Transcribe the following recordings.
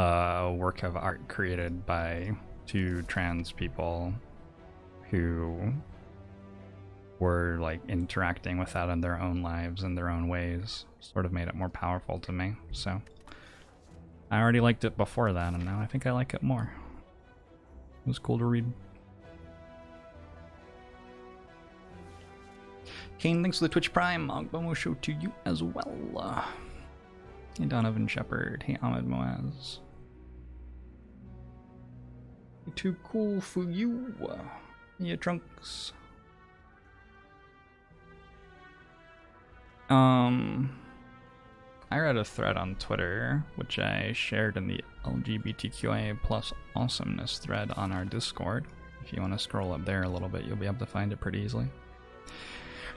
a work of art created by two trans people who were like interacting with that in their own lives in their own ways sort of made it more powerful to me. So I already liked it before that, and now I think I like it more. It was cool to read. Kane, thanks for the Twitch Prime. Ogbomo show to you as well. Hey Donovan Shepard. Hey Ahmed Moaz. Too cool for you. Yeah, Trunks. I read a thread on Twitter, which I shared in the LGBTQIA+ awesomeness thread on our Discord. If you want to scroll up there a little bit, you'll be able to find it pretty easily.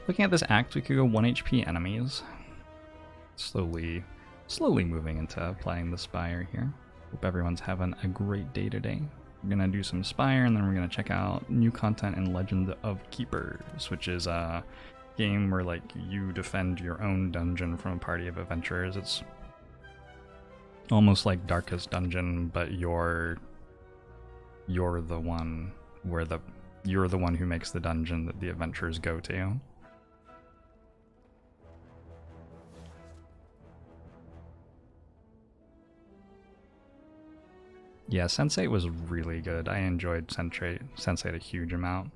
Looking at this act, we could go 1 HP enemies. Slowly moving into playing the Spire here. Hope everyone's having a great day today. We're gonna do some Spire, and then we're gonna check out new content in Legend of Keepers, which is a game where like you defend your own dungeon from a party of adventurers. It's almost like Darkest Dungeon, but you're the one who makes the dungeon that the adventurers go to. Yeah, Sense8 was really good. I enjoyed Sense8 a huge amount.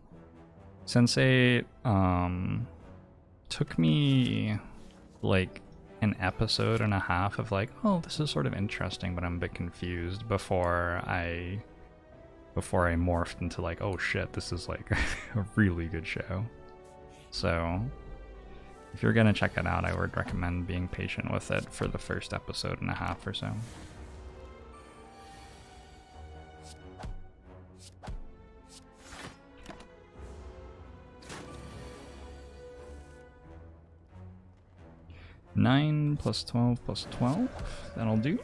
Sense8 took me like an episode and a half of like, oh, this is sort of interesting, but I'm a bit confused before I morphed into like, oh shit, this is like a really good show. So if you're gonna check it out, I would recommend being patient with it for the first episode and a half or so. Nine plus 12 plus 12. That'll do.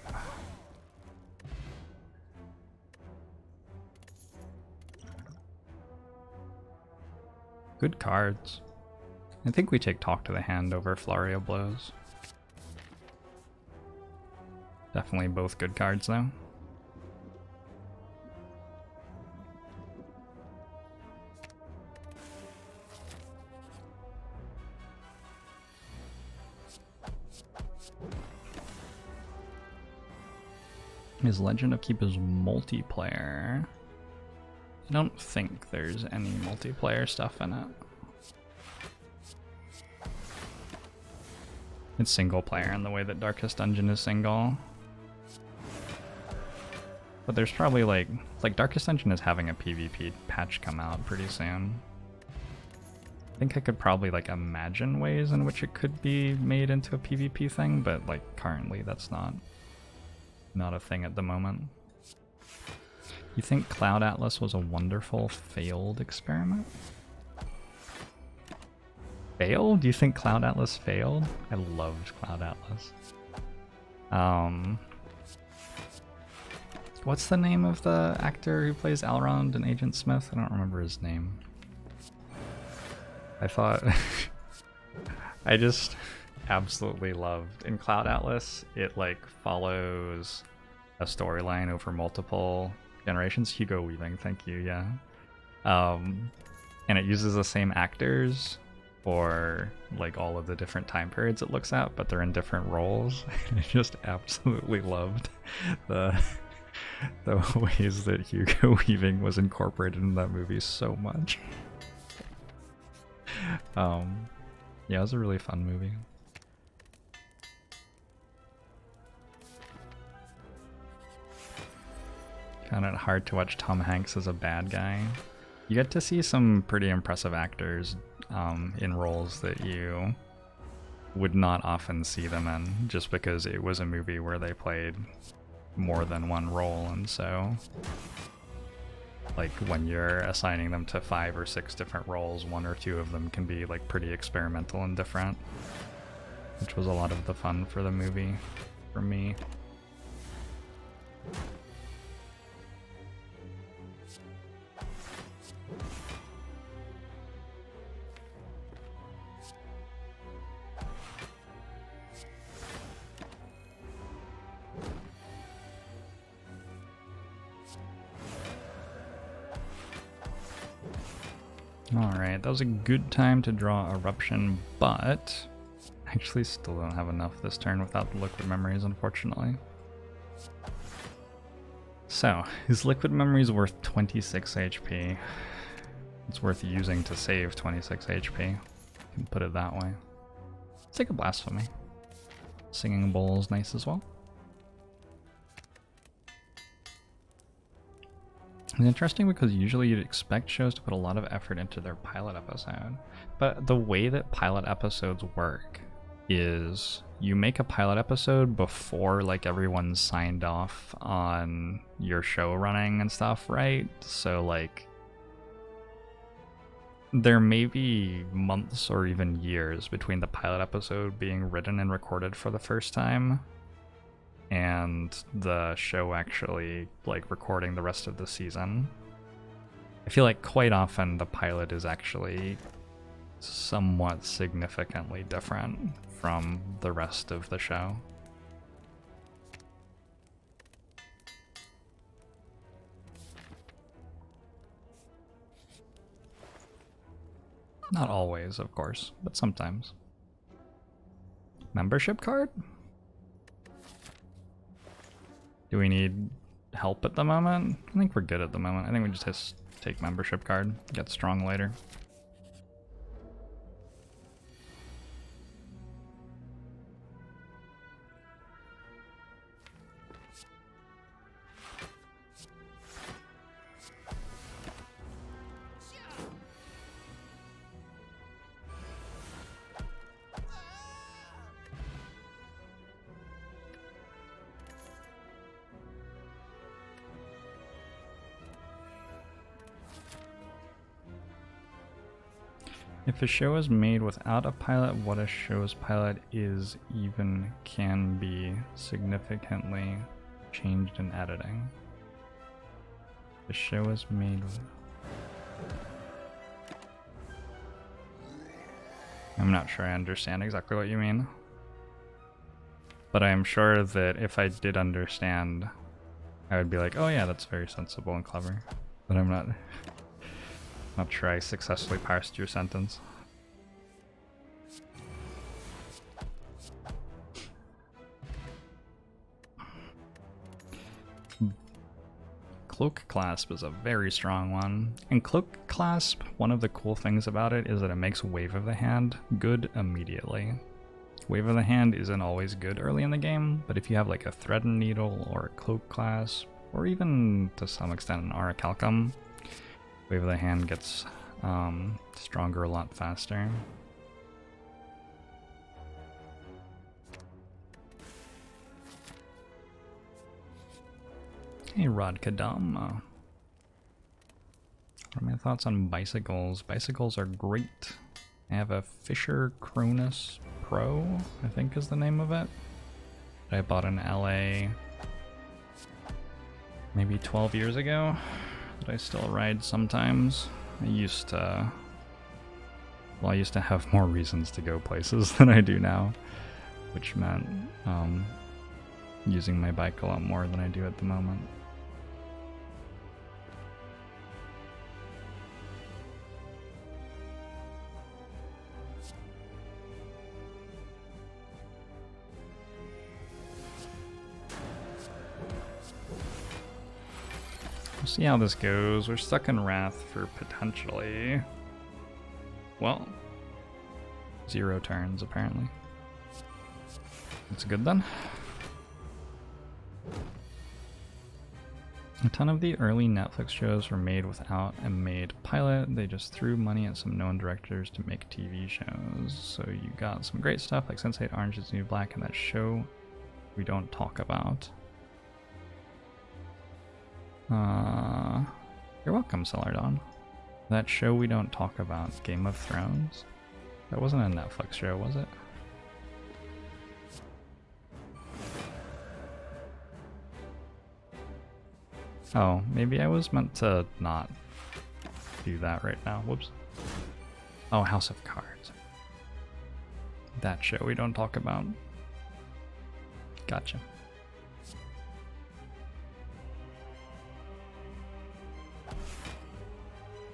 Good cards. I think we take Talk to the Hand over Flurry of Blows. Definitely both good cards though. Is Legend of Keepers multiplayer? I don't think there's any multiplayer stuff in it. It's single player in the way that Darkest Dungeon is single. But there's probably like Darkest Dungeon is having a PvP patch come out pretty soon. I think I could probably like imagine ways in which it could be made into a PvP thing, but like currently that's not a thing at the moment. You think Cloud Atlas was a wonderful failed experiment? Failed? Do you think Cloud Atlas failed? I loved Cloud Atlas. What's the name of the actor who plays Elrond in Agent Smith? I don't remember his name. I thought I just absolutely loved. In Cloud Atlas, it like follows a storyline over multiple generations. Hugo Weaving, thank you, yeah. And it uses the same actors for like all of the different time periods it looks at, but they're in different roles. I just absolutely loved the ways that Hugo Weaving was incorporated in that movie so much. Yeah, it was a really fun movie. Found it hard to watch Tom Hanks as a bad guy. You get to see some pretty impressive actors in roles that you would not often see them in, just because it was a movie where they played more than one role, and so like when you're assigning them to 5 or 6 different roles, 1 or 2 of them can be like pretty experimental and different, which was a lot of the fun for the movie for me. Alright, that was a good time to draw Eruption, but I actually still don't have enough this turn without the Liquid Memories, unfortunately. So, his Liquid Memory is worth 26 HP. It's worth using to save 26 HP. You can put it that way. Let's take a Blasphemy. Singing Bowl is nice as well. It's interesting because usually you'd expect shows to put a lot of effort into their pilot episode, but the way that pilot episodes work is you make a pilot episode before like everyone's signed off on your show running and stuff, right? So like there may be months or even years between the pilot episode being written and recorded for the first time and the show actually like recording the rest of the season. I feel like quite often the pilot is actually somewhat significantly different from the rest of the show. Not always, of course, but sometimes. Membership card? Do we need help at the moment? I think we're good at the moment. I think we just take membership card, get strong later. If a show is made without a pilot, what a show's pilot is even can be significantly changed in editing. The show is made with... I'm not sure I understand exactly what you mean. But I am sure that if I did understand, I would be like, oh yeah, that's very sensible and clever. But I'm not sure I successfully parsed your sentence. Cloak Clasp is a very strong one. And Cloak Clasp, one of the cool things about it is that it makes Wave of the Hand good immediately. Wave of the Hand isn't always good early in the game, but if you have like a Thread and Needle or a Cloak Clasp, or even to some extent an Orichalcum, Wave of the Hand gets stronger a lot faster. Hey Rodkadam. What are my thoughts on bicycles? Bicycles are great. I have a Fisher Cronus Pro, I think is the name of it, that I bought in LA maybe 12 years ago, that I still ride sometimes. I used to have more reasons to go places than I do now, which meant using my bike a lot more than I do at the moment. We'll see how this goes. We're stuck in Wrath for potentially, well, 0 turns apparently. That's good then. A ton of the early Netflix shows were made without a made pilot. They just threw money at some known directors to make TV shows. So you got some great stuff like Sense8 Orange is the New Black and that show we don't talk about. You're welcome, Celardon. That show we don't talk about, Game of Thrones? That wasn't a Netflix show, was it? Oh, maybe I was meant to not do that right now. Whoops. Oh, House of Cards. That show we don't talk about. Gotcha.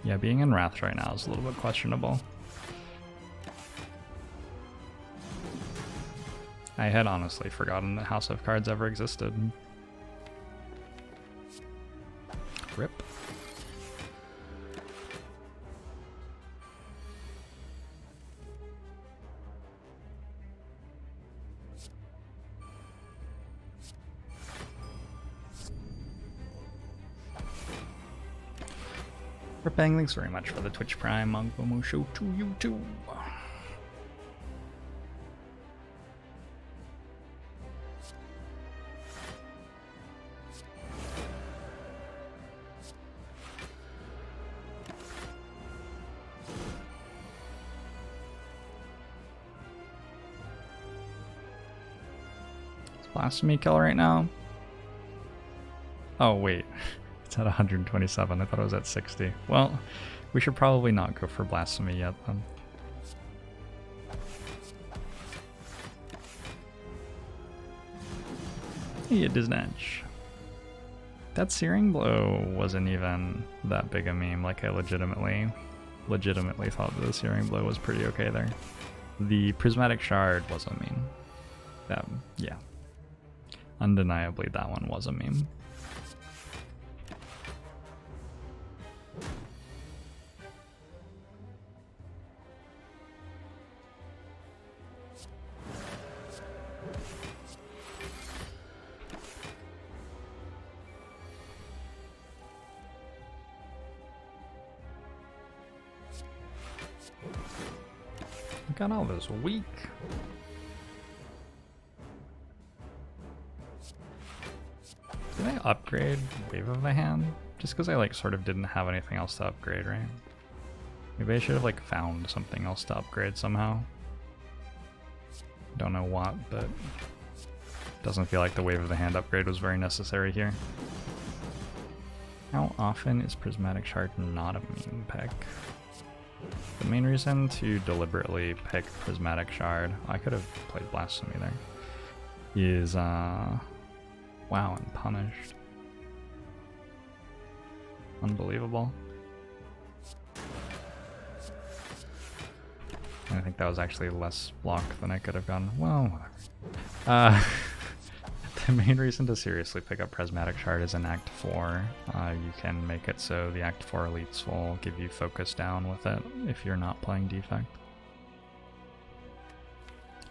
Yeah, being in Wrath right now is a little bit questionable. I had honestly forgotten that House of Cards ever existed. Rip. Bang, thanks very much for the Twitch Prime. Mongbomo show to you too. Is Blasphemy kill right now? Oh wait. It's at 127. I thought it was at 60. Well, we should probably not go for Blasphemy yet then. Hey, it is Natch. That Searing Blow wasn't even that big a meme. Like, I legitimately thought the Searing Blow was pretty okay there. The Prismatic Shard was a meme. Yeah. Undeniably, that one was a meme. Got all this weak. Did I upgrade Wave of the Hand? Just because I like sort of didn't have anything else to upgrade, right? Maybe I should have like found something else to upgrade somehow. Don't know what, but doesn't feel like the Wave of the Hand upgrade was very necessary here. How often is Prismatic Shard not a meme pick? The main reason to deliberately pick Prismatic Shard, I could have played Blasphemy there, is wow, and punished. Unbelievable. I think that was actually less block than I could have gone. Well, whatever. The main reason to seriously pick up Prismatic Shard is in Act 4. You can make it so the Act 4 elites will give you focus down with it if you're not playing Defect.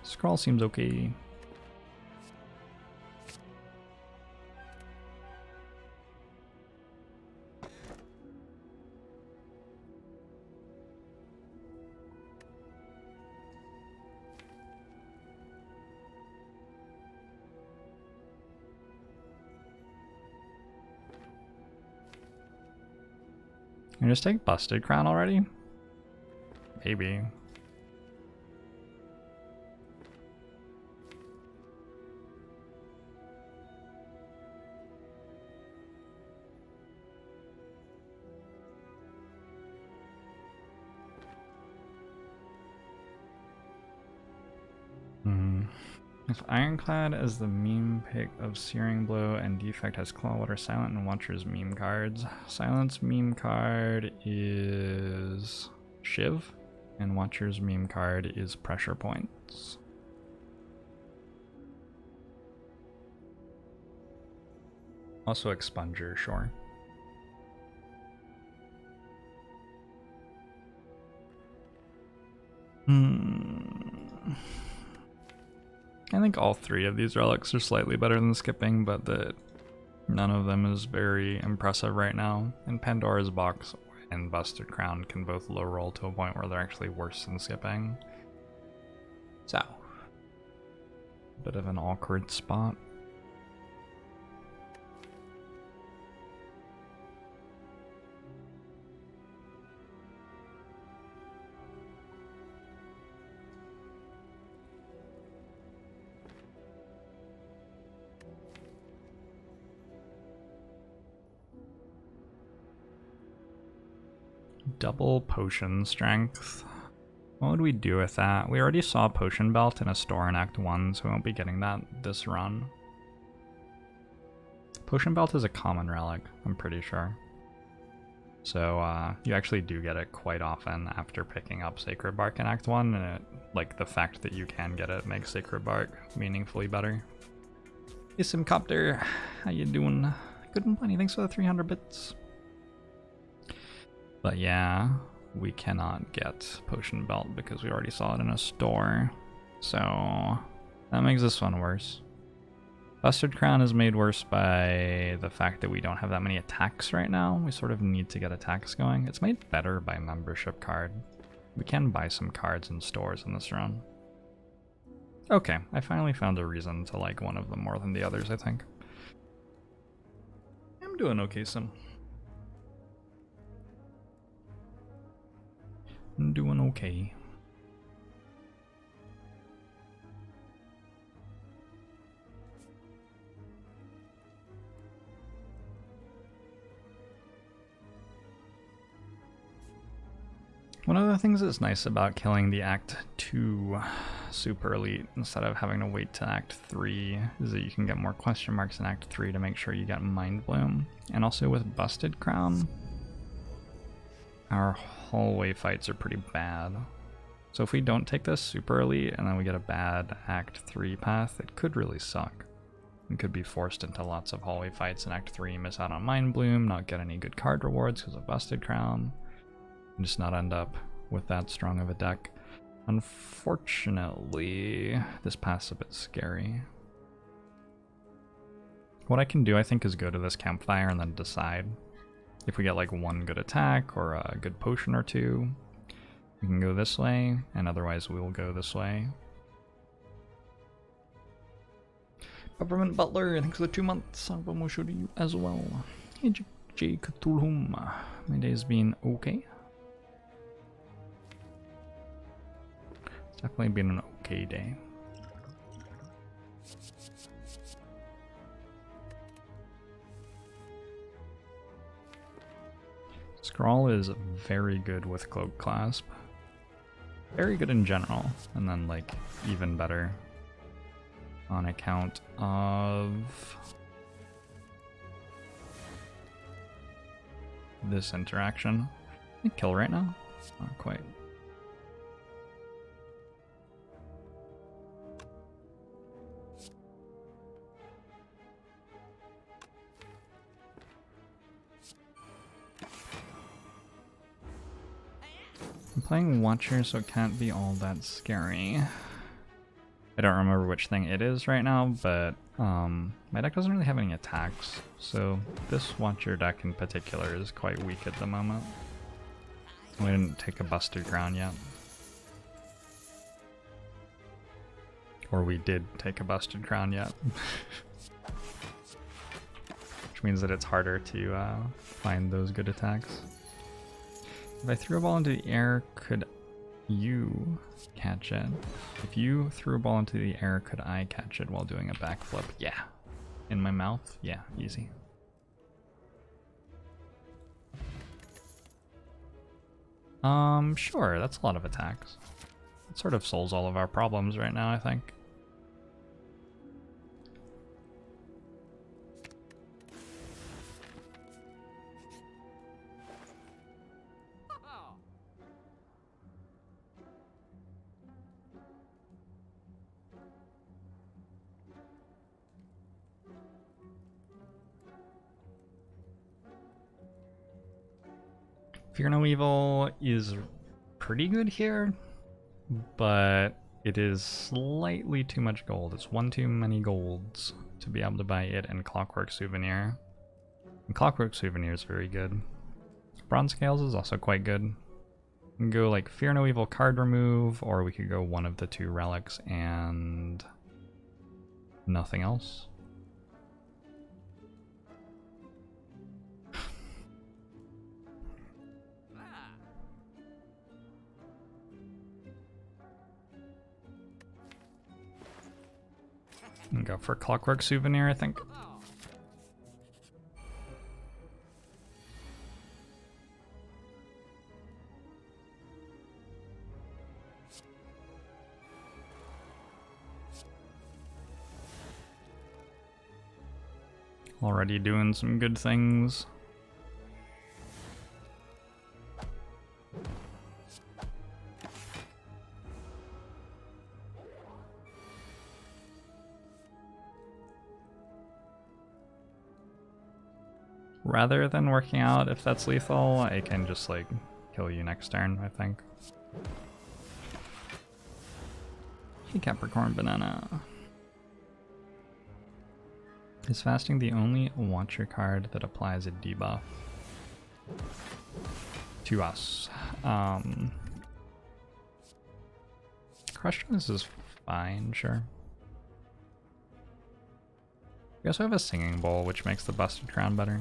Scroll seems okay. Can you just take Busted Crown already? Maybe. If Ironclad is the meme pick of Searing Blow and Defect has Claw, what are Silent and Watcher's meme cards? Silent's meme card is Shiv, and Watcher's meme card is Pressure Points. Also Expunger, sure. I think all three of these relics are slightly better than skipping, but none of them is very impressive right now. And Pandora's Box and Busted Crown can both low roll to a point where they're actually worse than skipping. So, bit of an awkward spot. Double potion strength. What would we do with that? We already saw Potion Belt in a store in Act 1, so we won't be getting that this run. Potion Belt is a common relic, I'm pretty sure. So you actually do get it quite often after picking up Sacred Bark in Act 1, and it, like the fact that you can get it makes Sacred Bark meaningfully better. Hey Simcopter, how you doing? Good and plenty, thanks for the 300 bits. But yeah, we cannot get Potion Belt because we already saw it in a store. So that makes this one worse. Busted Crown is made worse by the fact that we don't have that many attacks right now. We sort of need to get attacks going. It's made better by membership card. We can buy some cards in stores in this run. Okay, I finally found a reason to like one of them more than the others, I think. I'm doing okay, Sim. I'm doing okay. One of the things that's nice about killing the Act 2 Super Elite instead of having to wait to Act 3 is that you can get more question marks in Act 3 to make sure you get Mind Bloom. And also with Busted Crown, our hallway fights are pretty bad. So if we don't take this Super Elite and then we get a bad Act 3 path, it could really suck. We could be forced into lots of hallway fights in Act 3, miss out on Mind Bloom, not get any good card rewards because of Busted Crown. And just not end up with that strong of a deck. Unfortunately, this path's a bit scary. What I can do, I think, is go to this campfire and then decide if we get like one good attack or a good potion or two. We can go this way, and otherwise we'll go this way. Peppermint Butler, thanks for the 2 months. I'm going to show to you as well. Hey, J. Cthulhum. My day's been okay. It's definitely been an okay day. Scrawl is very good with Cloak Clasp. Very good in general, and then like even better on account of this interaction. Can I kill right now? Not quite. I'm playing Watcher, so it can't be all that scary. I don't remember which thing it is right now, but my deck doesn't really have any attacks, so this Watcher deck in particular is quite weak at the moment. We didn't take a Busted Crown yet. Or we did take a Busted Crown yet. Which means that it's harder to find those good attacks. If I threw a ball into the air, could you catch it? If you threw a ball into the air, could I catch it while doing a backflip? Yeah. In my mouth? Yeah, easy. Sure, that's a lot of attacks. It sort of solves all of our problems right now, I think. Fear No Evil is pretty good here, but it is slightly too much gold. It's one too many golds to be able to buy it and Clockwork Souvenir. And Clockwork Souvenir is very good. Bronze Scales is also quite good. We can go like Fear No Evil card remove, or we could go one of the 2 relics and nothing else. And go for Clockwork Souvenir, I think. Already doing some good things. Rather than working out if that's lethal, I can just like kill you next turn, I think. Hey Capricorn Banana. Is fasting the only Watcher card that applies a debuff to us? Crush Joints is fine, sure. We also have a Singing Bowl, which makes the Busted Crown better.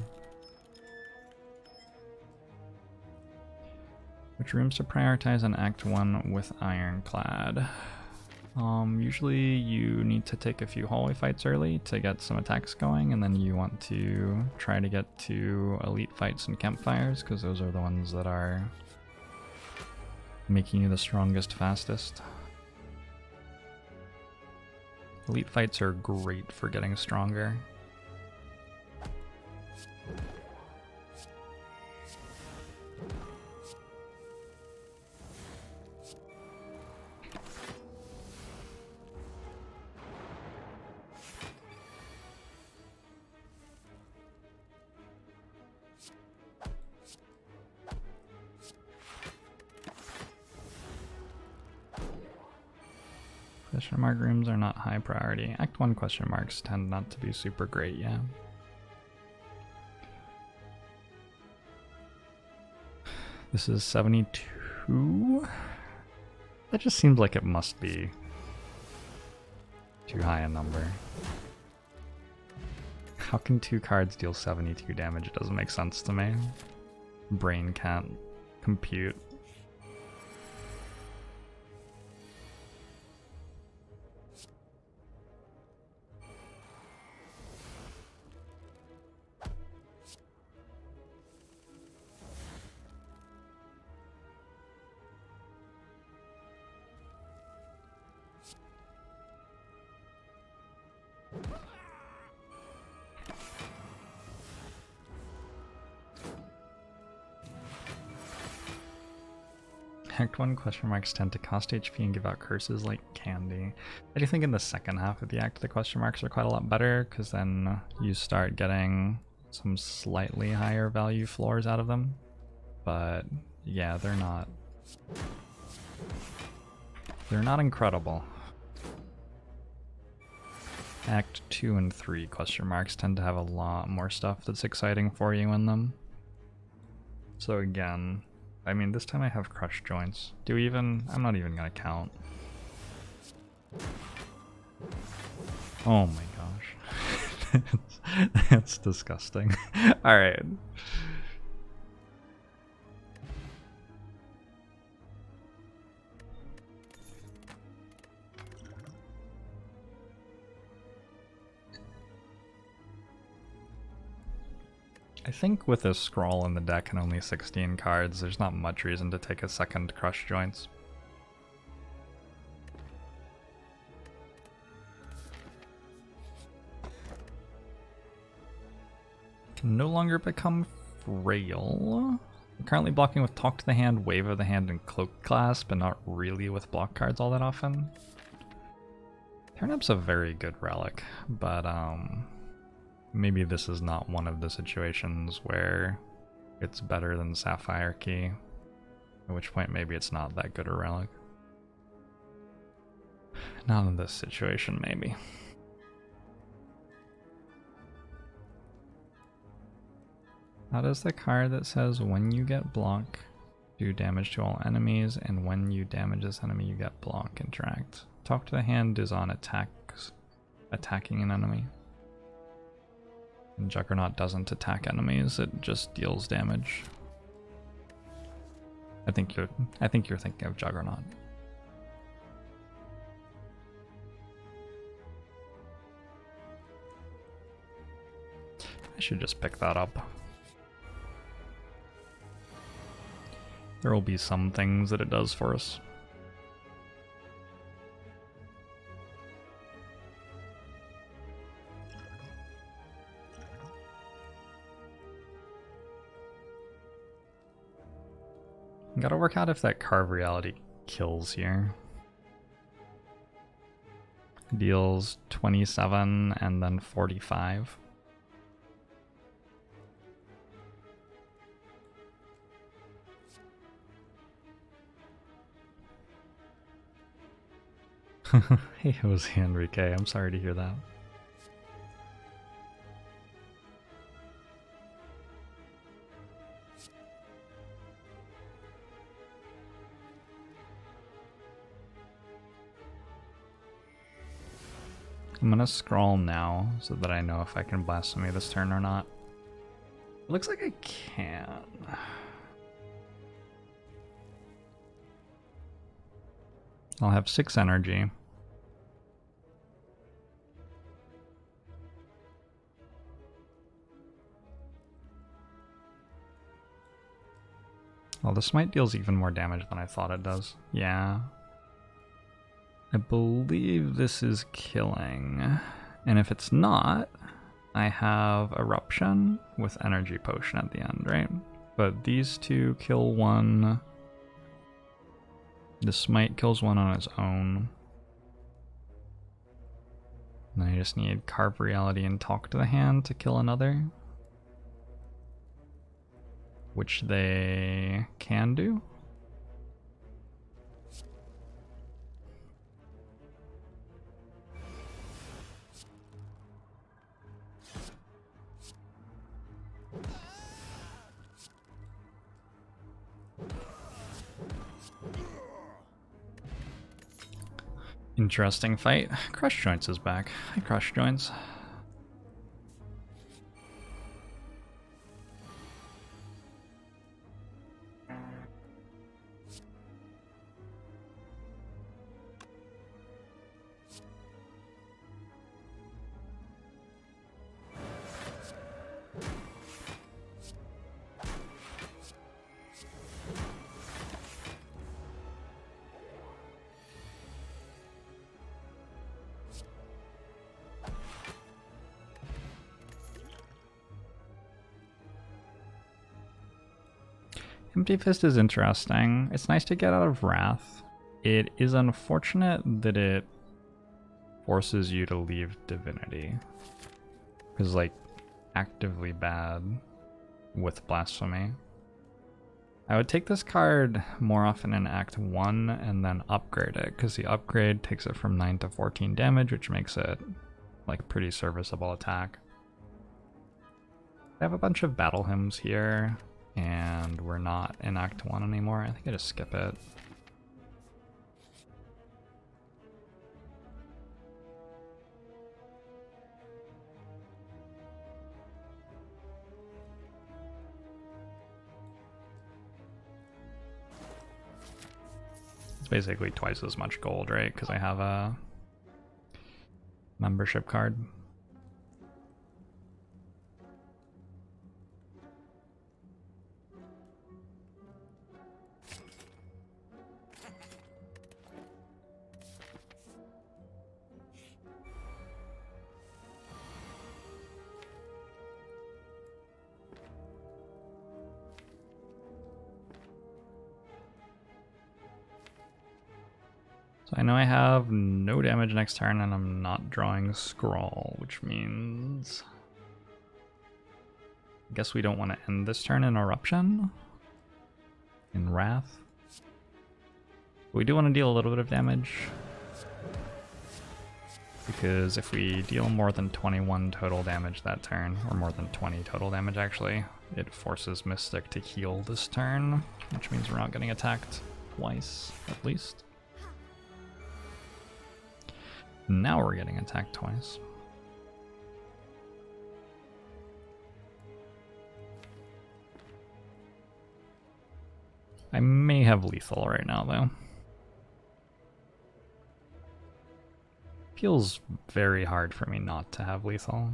Which rooms to prioritize in Act 1 with Ironclad? Usually you need to take a few hallway fights early to get some attacks going, and then you want to try to get to elite fights and campfires, because those are the ones that are making you the strongest fastest. Elite fights are great for getting stronger. Question mark rooms are not high priority. Act 1 question marks tend not to be super great, yeah. This is 72? That just seems like it must be too high a number. How can 2 cards deal 72 damage? It doesn't make sense to me. Brain can't compute. Act 1 question marks tend to cost HP and give out curses like candy. I do think in the second half of the act the question marks are quite a lot better, because then you start getting some slightly higher value floors out of them. But yeah, they're not incredible. Act 2 and 3 question marks tend to have a lot more stuff that's exciting for you in them. So again, I mean, this time I have Crush Joints. I'm not even gonna count. Oh my gosh. That's disgusting. Alright. I think with a scroll in the deck and only 16 cards, there's not much reason to take a second Crush Joints. Can no longer become frail. I'm currently blocking with Talk to the Hand, Wave of the Hand, and Cloak Clasp, but not really with block cards all that often. Turnip's a very good relic, but maybe this is not one of the situations where it's better than Sapphire Key, at which point maybe it's not that good a relic. Not in this situation, maybe. How does the card that says when you get block, do damage to all enemies, and when you damage this enemy you get block interact? Talk to the Hand is on attacking an enemy. And Juggernaut doesn't attack enemies, it just deals damage. I think you're thinking of Juggernaut. I should just pick that up. There will be some things that it does for us. Gotta work out if that Carve Reality kills here. Deals 27 and then 45. Hey, Jose Enrique, I'm sorry to hear that. I'm gonna scroll now so that I know if I can blasphemy this turn or not. It looks like I can. I'll have 6 energy. Well, the smite deals even more damage than I thought it does. Yeah. I believe this is killing. And if it's not, I have Eruption with Energy Potion at the end, right? But these two kill one. The smite kills one on its own. And then I just need Carve Reality and Talk to the Hand to kill another. Which they can do. Interesting fight. Crush Joints is back. Hi, Crush Joints. Empty Fist is interesting. It's nice to get out of Wrath. It is unfortunate that it forces you to leave Divinity. Because, like, actively bad with Blasphemy. I would take this card more often in Act 1 and then upgrade it, because the upgrade takes it from 9 to 14 damage, which makes it, like, pretty serviceable attack. I have a bunch of battle hymns here. And we're not in Act 1 anymore. I think I just skip it. It's basically twice as much gold, right? Because I have a membership card. So I know I have no damage next turn and I'm not drawing Scroll, which means I guess we don't want to end this turn in Eruption? In Wrath? We do want to deal a little bit of damage. Because if we deal more than 21 total damage that turn, or more than 20 total damage actually, it forces Mystic to heal this turn, which means we're not getting attacked twice, at least. Now we're getting attacked twice. I may have lethal right now, though. Feels very hard for me not to have lethal.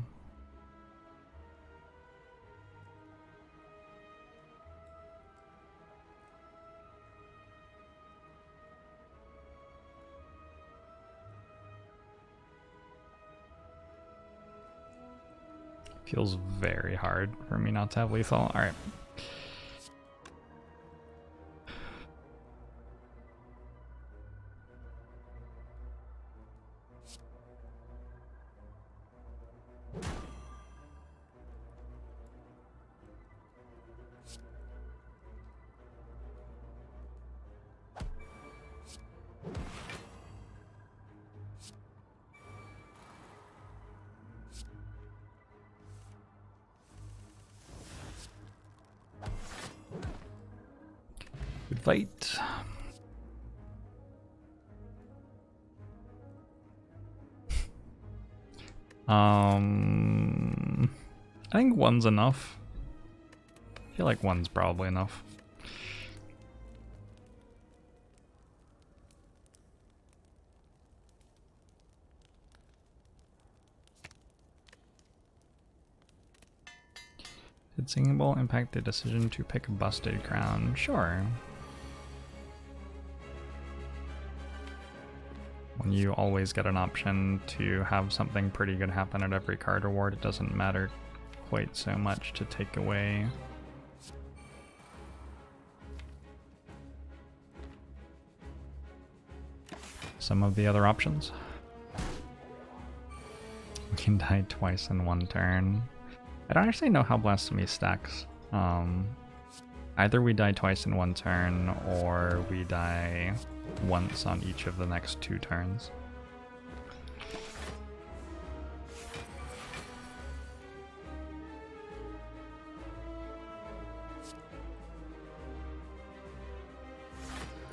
Feels very hard for me not to have lethal. Alright. fight. I think one's enough. I feel like one's probably enough. Did Singing Bowl impact the decision to pick a busted crown? Sure. When you always get an option to have something pretty good happen at every card reward, it doesn't matter quite so much to take away some of the other options. We can die twice in one turn. I don't actually know how Blasphemy stacks. Either we die twice in one turn, or we die once on each of the next 2 turns.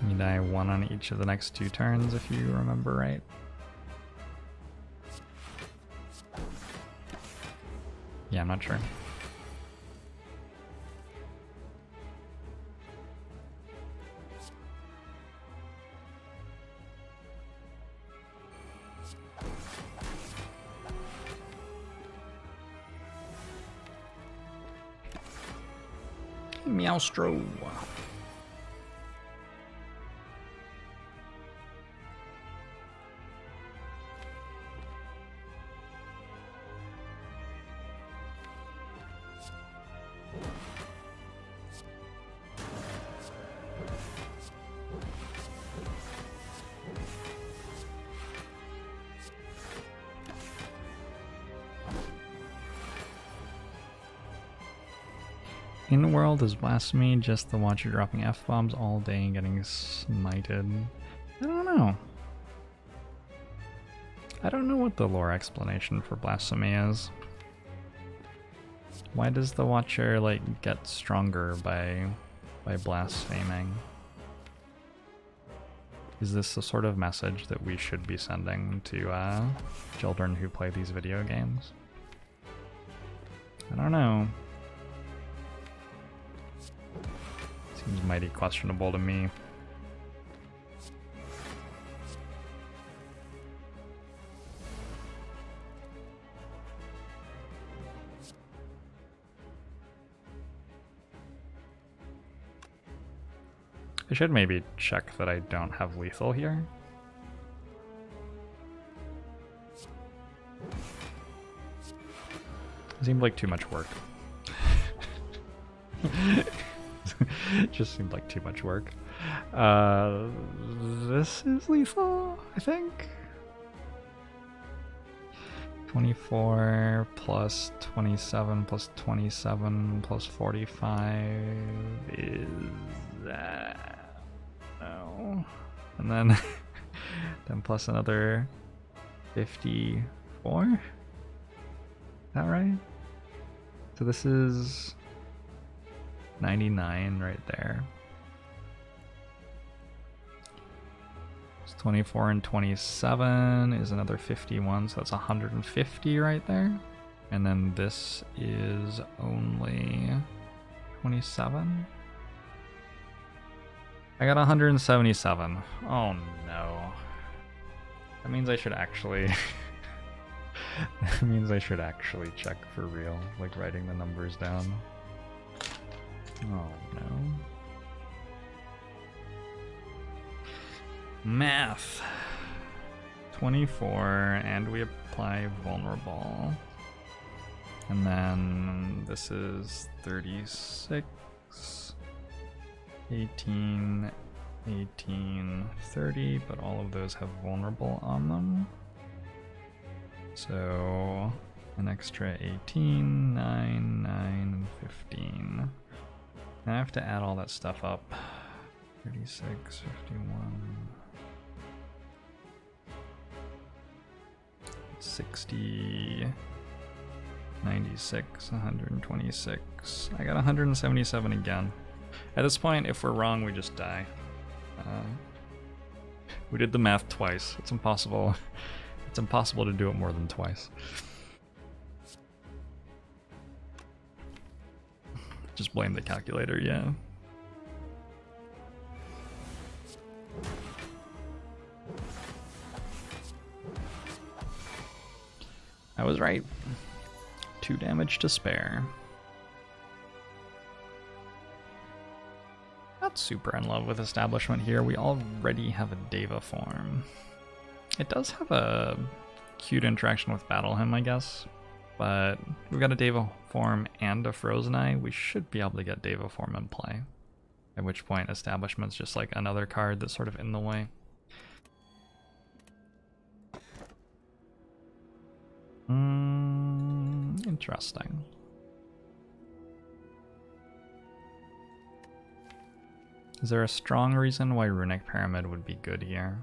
You die 1 on each of the next 2 turns, if you remember right. Yeah, I'm not sure. Meowstro. In the world is Blasphemy just the watcher dropping F-bombs all day and getting smited? I don't know. I don't know what the lore explanation for Blasphemy is. Why does the watcher like get stronger by blaspheming? Is this the sort of message that we should be sending to children who play these video games? I don't know. Seems mighty questionable to me. I should maybe check that I don't have lethal here. It seemed like too much work. Just seemed like too much work. This is lethal, I think. 24 plus 27 plus 27 plus 45 is that. No. And then then plus another 54. Is that right? So this is 99 right there. It's 24 and 27 is another 51, so that's 150 right there. And then this is only 27. I got 177. Oh no. That means I should actually that means I should actually check for real, like writing the numbers down. Oh no. Math. 24, and we apply vulnerable. And then this is 36, 18, 18, 30, but all of those have vulnerable on them. So an extra 18, 9, 9, and 15. I have to add all that stuff up. 36, 51, 60, 96, 126. I got 177 again. At this point, if we're wrong, we just die. We did the math twice. It's impossible. It's impossible to do it more than twice. Just blame the calculator, yeah. I was right. 2 damage to spare. Not super in love with establishment here. We already have a Deva form. It does have a cute interaction with Battle Hymn, I guess. But we've got a Deva form and a Frozen Eye. We should be able to get Deva form in play. At which point establishment's just like another card that's sort of in the way. Interesting. Is there a strong reason why Runic Pyramid would be good here?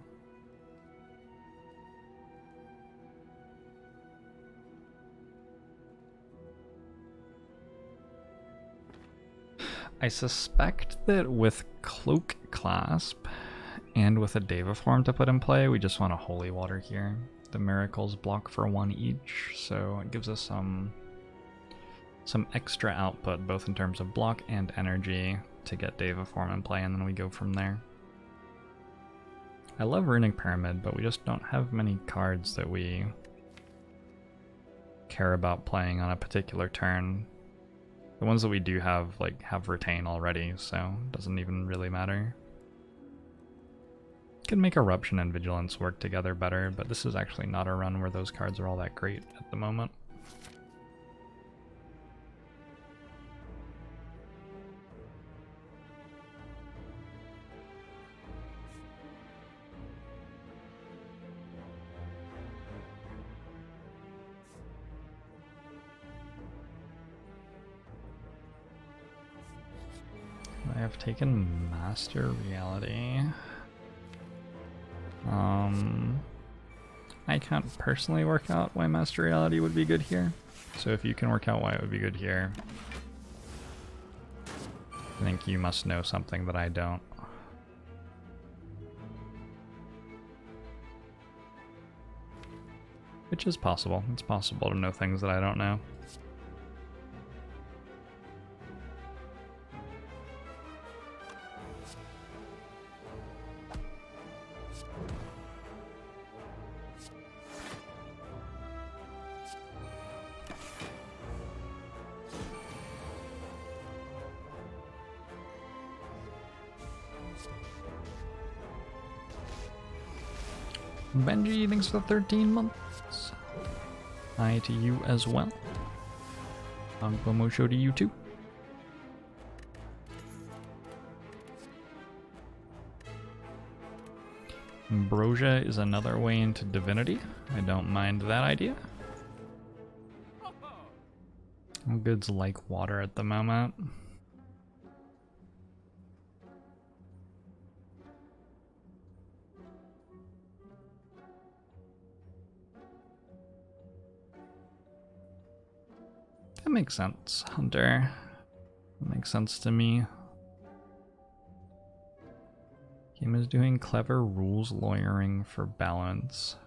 I suspect that with Cloak Clasp and with a Deva form to put in play, we just want a Holy Water here. The Miracles block for 1 each, so it gives us some extra output, both in terms of block and energy, to get Deva form in play, and then we go from there. I love Runic Pyramid, but we just don't have many cards that we care about playing on a particular turn. The ones that we do have, like, have Retain already, so it doesn't even really matter. Could make Eruption and Vigilance work together better, but this is actually not a run where those cards are all that great at the moment. I have taken Master Reality. I can't personally work out why Master Reality would be good here. So if you can work out why it would be good here, I think you must know something that I don't. Which is possible. It's possible to know things that I don't know. Benji, thanks for the 13 months. Hi to you as well. Momo to you too. Ambrosia is another way into Divinity. I don't mind that idea. Good's like water at the moment. That makes sense, Hunter. That makes sense to me. Game is doing clever rules lawyering for balance.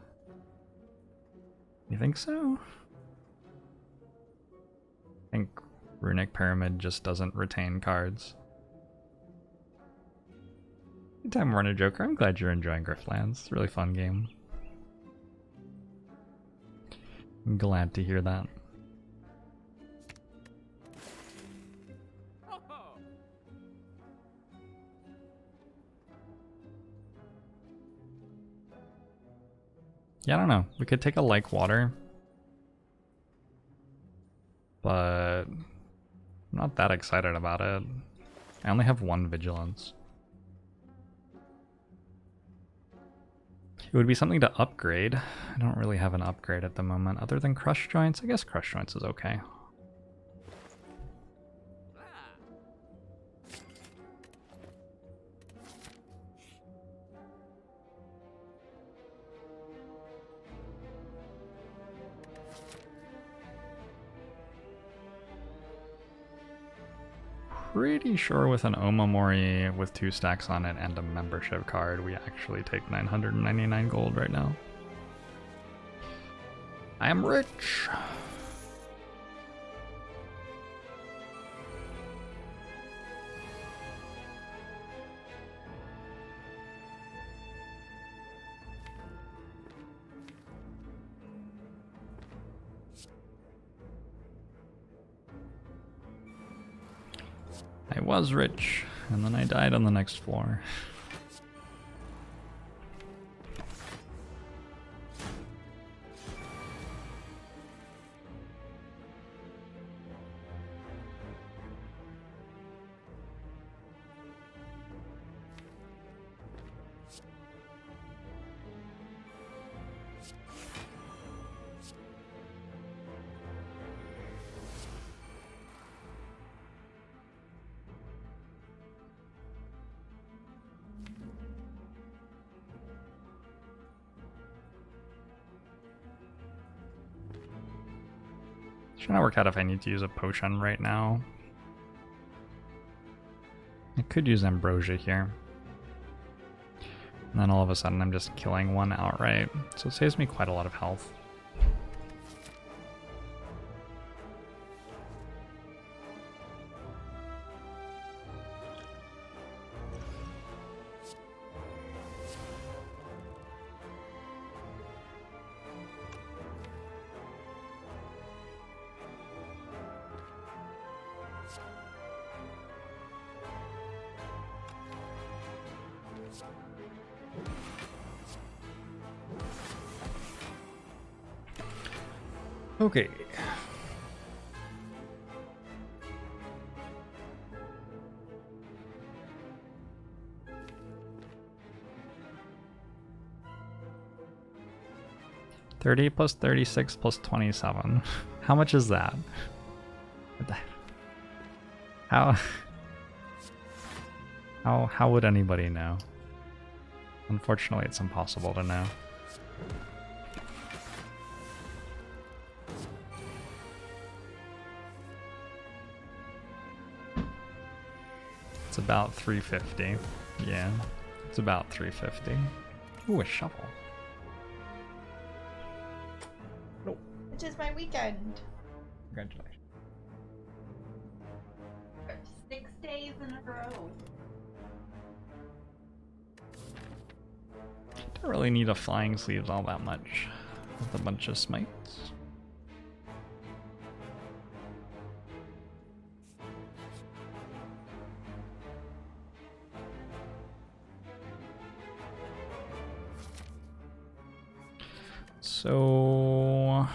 You think so? I think Runic Pyramid just doesn't retain cards. Anytime we're in a Joker, I'm glad you're enjoying Griftlands. It's a really fun game. I'm glad to hear that. Yeah, I don't know. We could take a like water. But I'm not that excited about it. I only have 1 vigilance. It would be something to upgrade. I don't really have an upgrade at the moment other than Crush Joints. I guess Crush Joints is okay. pretty sure with an Omamori with 2 stacks on it and a membership card, we actually take 999 gold right now. I am rich! I was rich, and then I died on the next floor. Trying to work out if I need to use a potion right now. I could use ambrosia here. And then all of a sudden I'm just killing one outright. So it saves me quite a lot of health. Okay. $30 plus 36 plus 27. How much is that? How would anybody know? Unfortunately, it's impossible to know. It's about 350. Yeah, it's about 350. Ooh, a shovel. Nope. Which is my weekend. Congratulations. 6 days in a row. Don't really need a flying sleeves all that much with a bunch of smites. So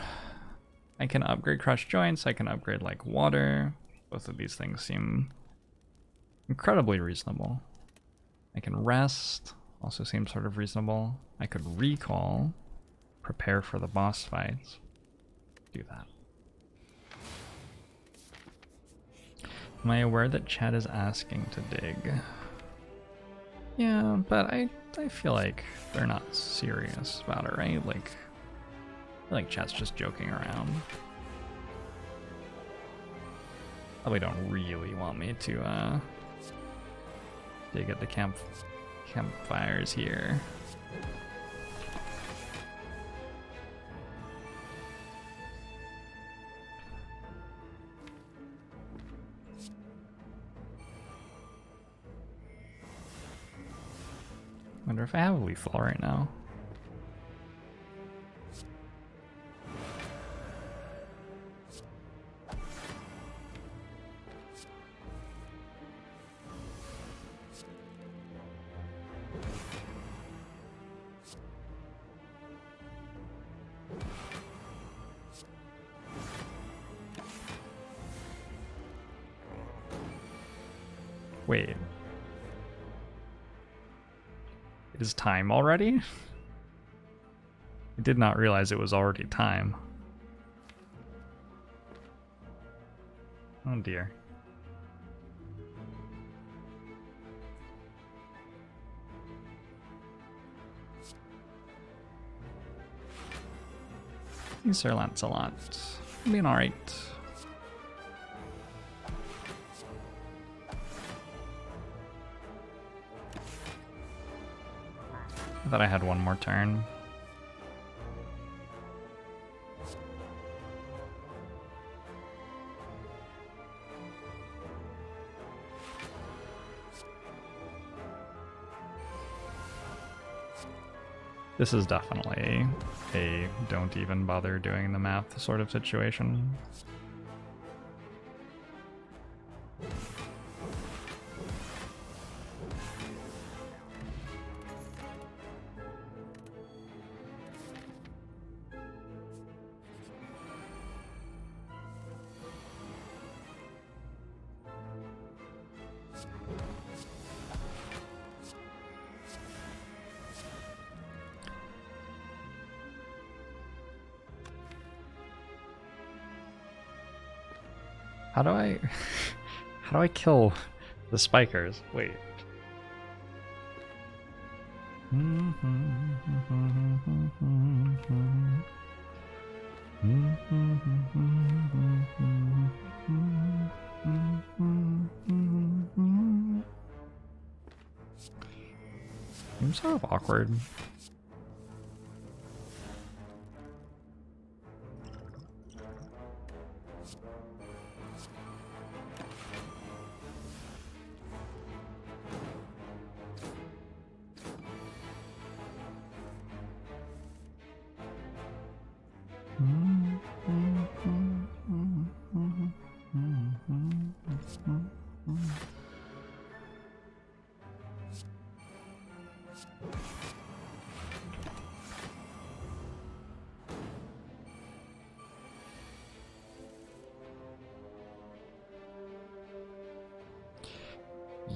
I can upgrade crush joints, I can upgrade like water. Both of these things seem incredibly reasonable. I can rest, also seems sort of reasonable. I could recall, prepare for the boss fights. Do that. Am I aware that chat is asking to dig? Yeah, but I feel like they're not serious about it, right? Like, I feel like chat's just joking around. Probably don't really want me to dig at the campfires here. Wonder if I have a lethal right now. Wait. It is time already? I did not realize it was already time. Oh dear. Sir Lancelot. Being alright. I thought I had one more turn. This is definitely a don't even bother doing the math sort of situation. How do I how do I kill the spikers? Wait. Seems sort of awkward.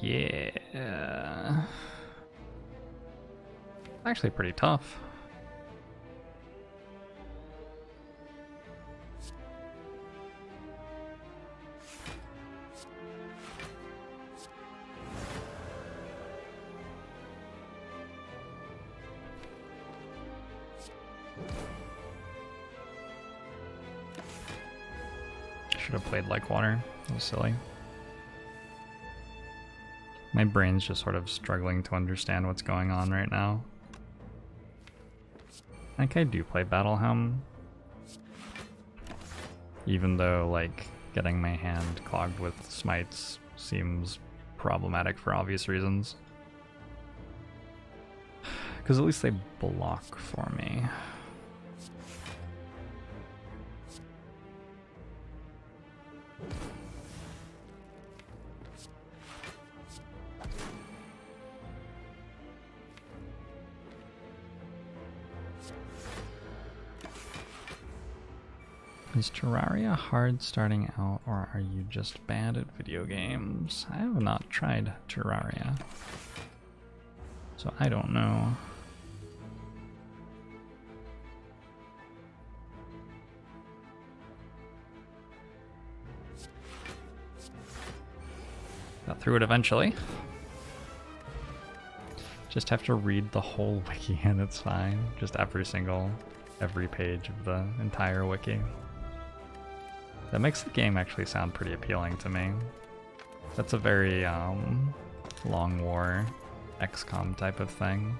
Yeah. Actually pretty tough. Should have played like water. That was silly. My brain's just sort of struggling to understand what's going on right now. I think I do play Battle Helm. Even though, like, getting my hand clogged with smites seems problematic for obvious reasons. Because at least they block for me. Is Terraria hard starting out, or are you just bad at video games? I have not tried Terraria, so I don't know. Got through it eventually. Just have to read the whole wiki and it's fine. Just every page of the entire wiki. That makes the game actually sound pretty appealing to me. That's a very long war XCOM type of thing.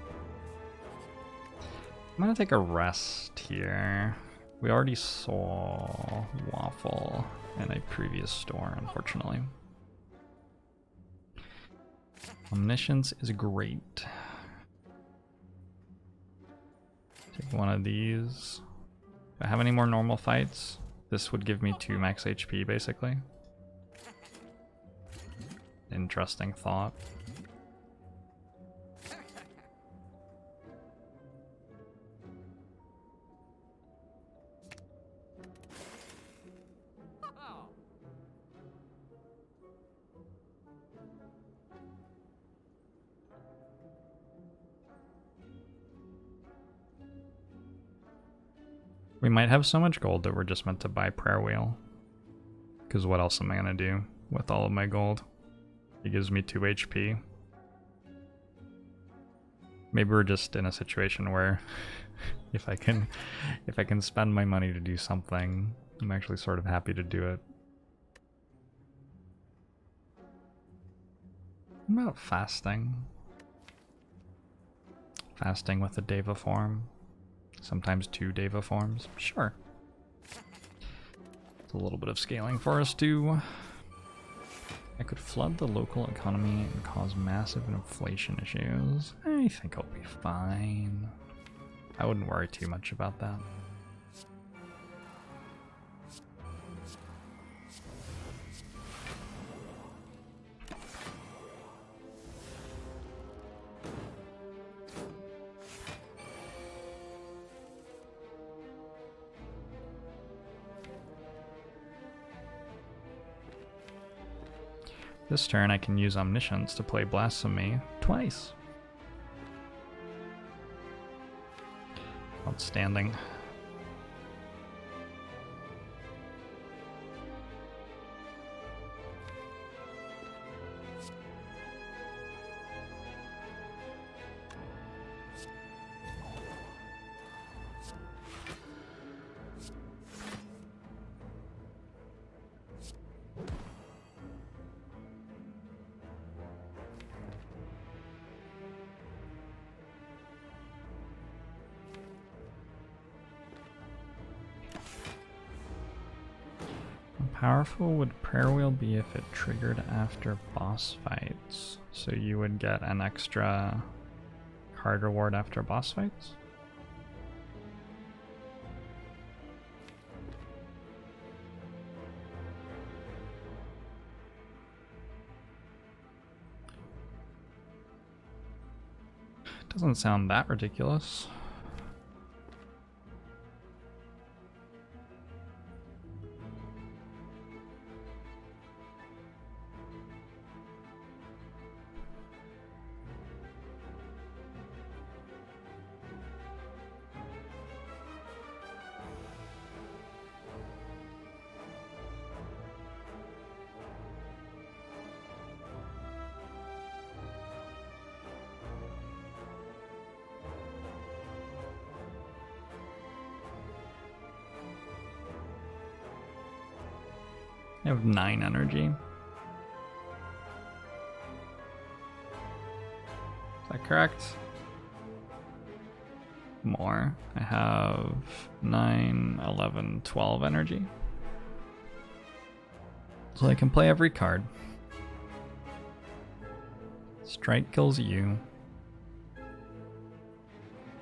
I'm gonna take a rest here. We already saw Waffle in a previous store, unfortunately. Omniscience is great. Take one of these. Do I have any more normal fights? This would give me 2 max HP, basically. Interesting thought. We might have so much gold that we're just meant to buy Prayer Wheel. Because what else am I gonna do with all of my gold? It gives me 2 HP. Maybe we're just in a situation where if I can spend my money to do something, I'm actually sort of happy to do it. What about fasting? Fasting with a Deva form. Sometimes 2 Deva forms. Sure. It's a little bit of scaling for us too. I could flood the local economy and cause massive inflation issues. I think I'll be fine. I wouldn't worry too much about that. This turn I can use Omniscience to play Blasphemy twice. Outstanding. How powerful would Prayer Wheel be if it triggered after boss fights? So you would get an extra card reward after boss fights? Doesn't sound that ridiculous. I have 9 energy. Is that correct? More. I have 9, 11, 12 energy. So I can play every card. Strike kills you.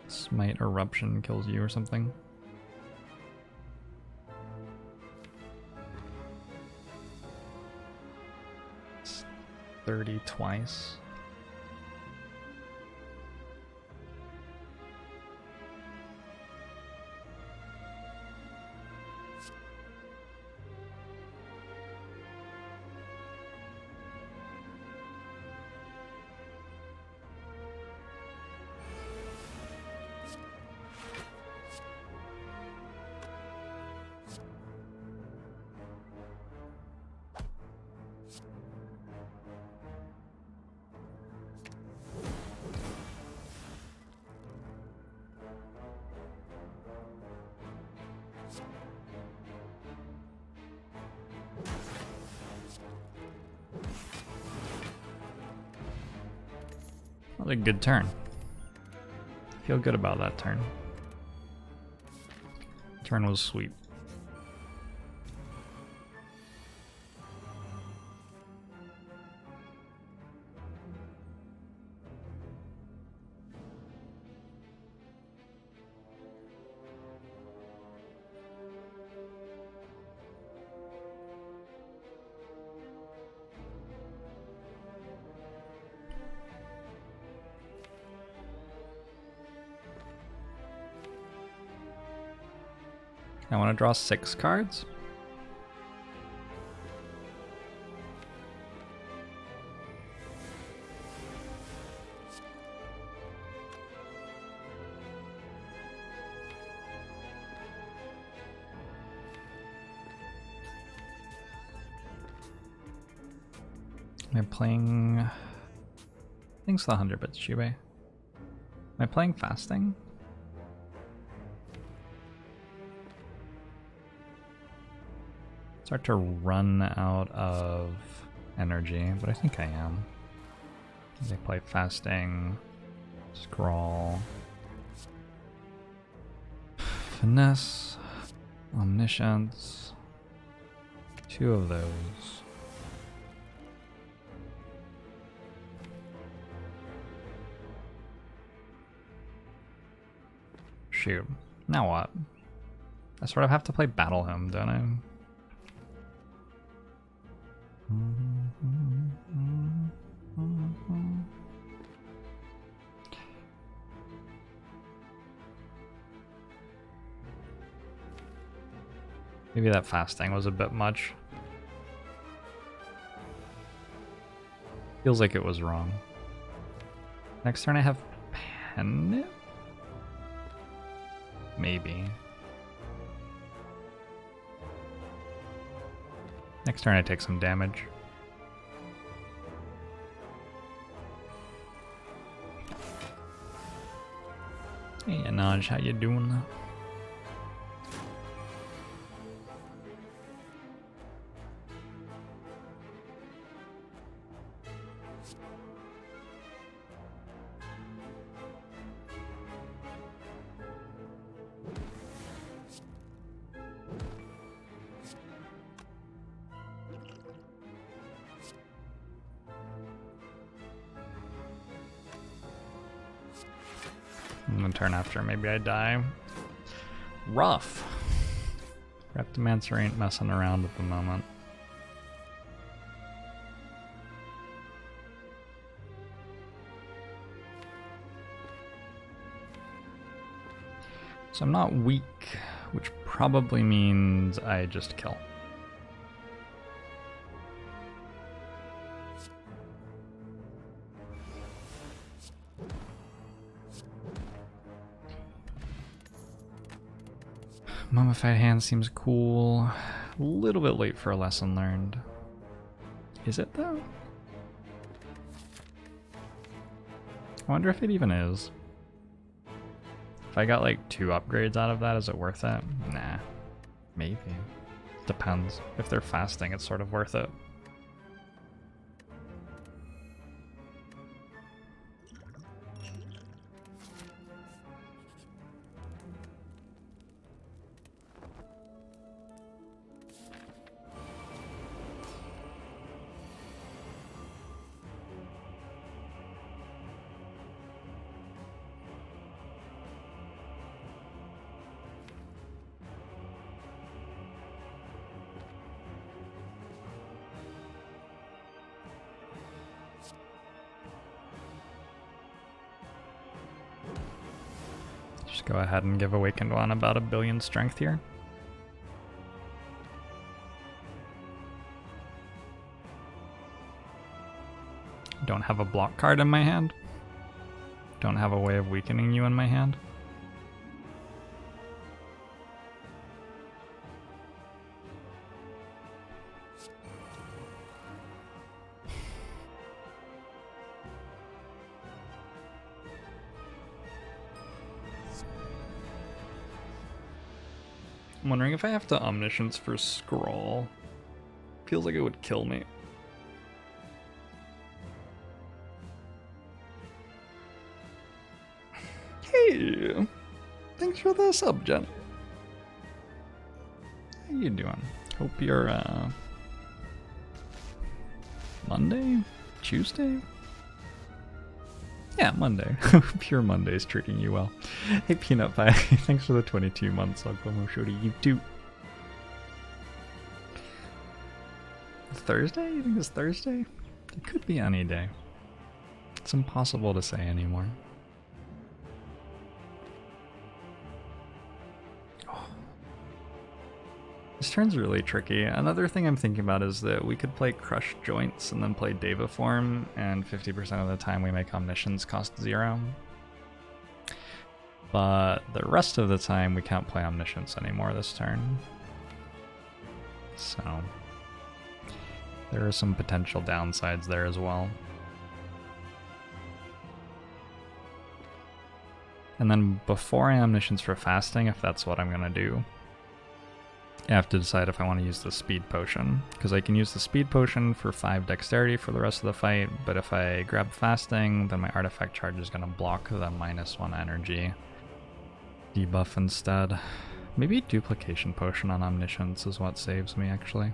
Smite Eruption kills you or something. 30 twice. That was a good turn. Feel good about that turn. Turn was sweet. I want to draw 6 cards. Am I playing... Thanks for the 100 bits, Shube. Am I playing Fasting? Start to run out of energy, but I think I am. They play Fasting, Scroll. Finesse. Omniscience. 2 of those. Shoot. Now what? I sort of have to play Battle Hymn, don't I? Maybe that fasting was a bit much. Feels like it was wrong. Next turn I have Pen? Maybe. Next turn I take some damage. Hey Anaj, how you doing? And the turn after, maybe I die. Rough. Reptomancer ain't messing around at the moment. So I'm not weak, which probably means I just kill. Mummified Hand seems cool. A little bit late for a lesson learned. Is it though? I wonder if it even is. If I got like 2 upgrades out of that, is it worth it? Nah. Maybe. Depends. If they're fasting, it's sort of worth it. Just go ahead and give Awakened One about 1 billion strength here. Don't have a block card in my hand. Don't have a way of weakening you in my hand. I'm wondering if I have to Omniscience for Scroll. Feels like it would kill me. Hey! Thanks for the sub, Jen. How you doing? Hope you're, Monday? Tuesday? Yeah, Monday. Hope your Monday's treating you well. Hey, Peanut Pie, thanks for the 22 months. I'll go show to you too. Thursday? You think it's Thursday? It could be any day. It's impossible to say anymore. This turn's really tricky. Another thing I'm thinking about is that we could play Crushed Joints and then play Devaform, and 50% of the time we make Omniscience cost 0. But the rest of the time we can't play Omniscience anymore this turn. So there are some potential downsides there as well. And then before I Omniscience for fasting, if that's what I'm gonna do, I have to decide if I want to use the speed potion, because I can use the speed potion for 5 dexterity for the rest of the fight, but if I grab fasting, then my artifact charge is going to block the -1 energy debuff instead. Maybe duplication potion on omniscience is what saves me, actually.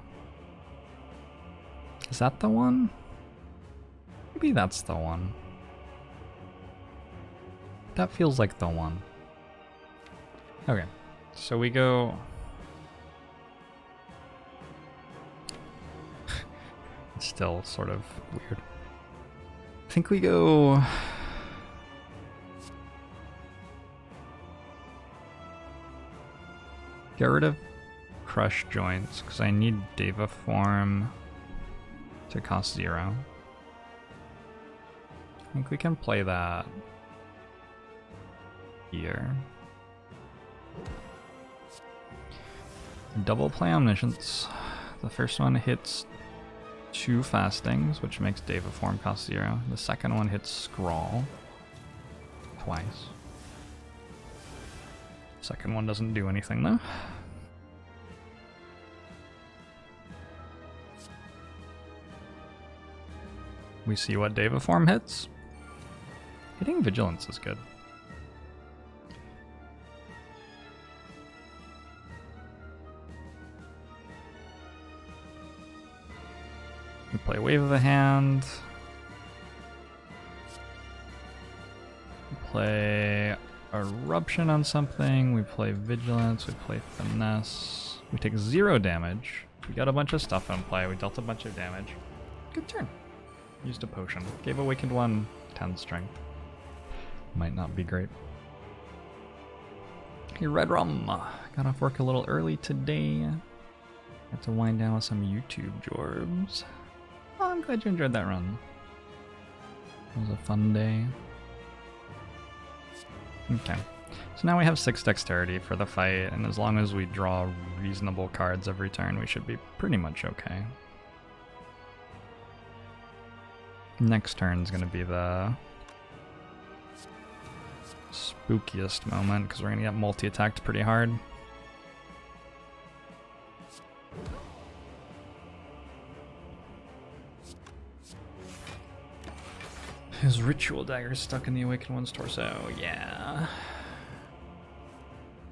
Is that the one? Maybe that's the one. That feels like the one. Okay, so we go... It's still sort of weird. I think we go... Get rid of Crush Joints, because I need Deva Form to cost 0. I think we can play that here. Double play Omniscience. The first one hits 2 fastings, which makes Deva Form cost 0. The second one hits Scrawl twice. Second one doesn't do anything though. We see what Deva Form hits. Hitting Vigilance is good. We play Wave of the Hand. We play Eruption on something. We play Vigilance. We play Finesse. We take 0 damage. We got a bunch of stuff in play. We dealt a bunch of damage. Good turn. Used a potion. Gave Awakened One 10 strength. Might not be great. Hey, Red Rum. Got off work a little early today. Had to wind down with some YouTube Jorbs. Oh, I'm glad you enjoyed that run. It was a fun day. Okay. So now we have 6 dexterity for the fight, and as long as we draw reasonable cards every turn, we should be pretty much okay. Next turn's gonna be the spookiest moment, because we're gonna get multi-attacked pretty hard. His ritual dagger is stuck in the Awakened One's torso. Yeah.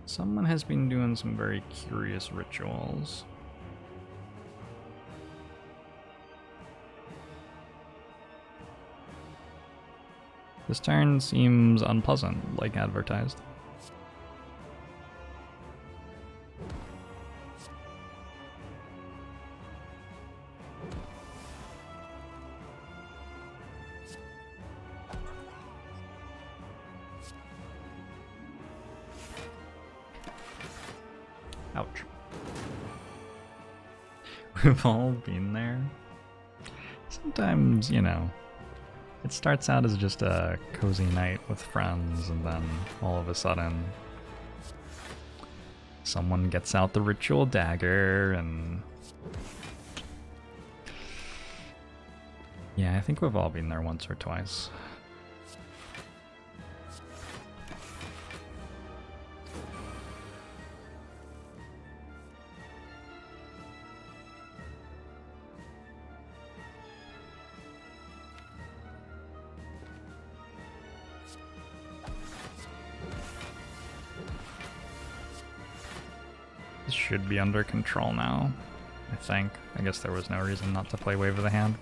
Someone has been doing some very curious rituals. This turn seems unpleasant, like advertised. Ouch. We've all been there. Sometimes, you know, it starts out as just a cozy night with friends, and then all of a sudden someone gets out the ritual dagger, and yeah, I think we've all been there once or twice. This should be under control now, I think. I guess there was no reason not to play Wave of the Hand.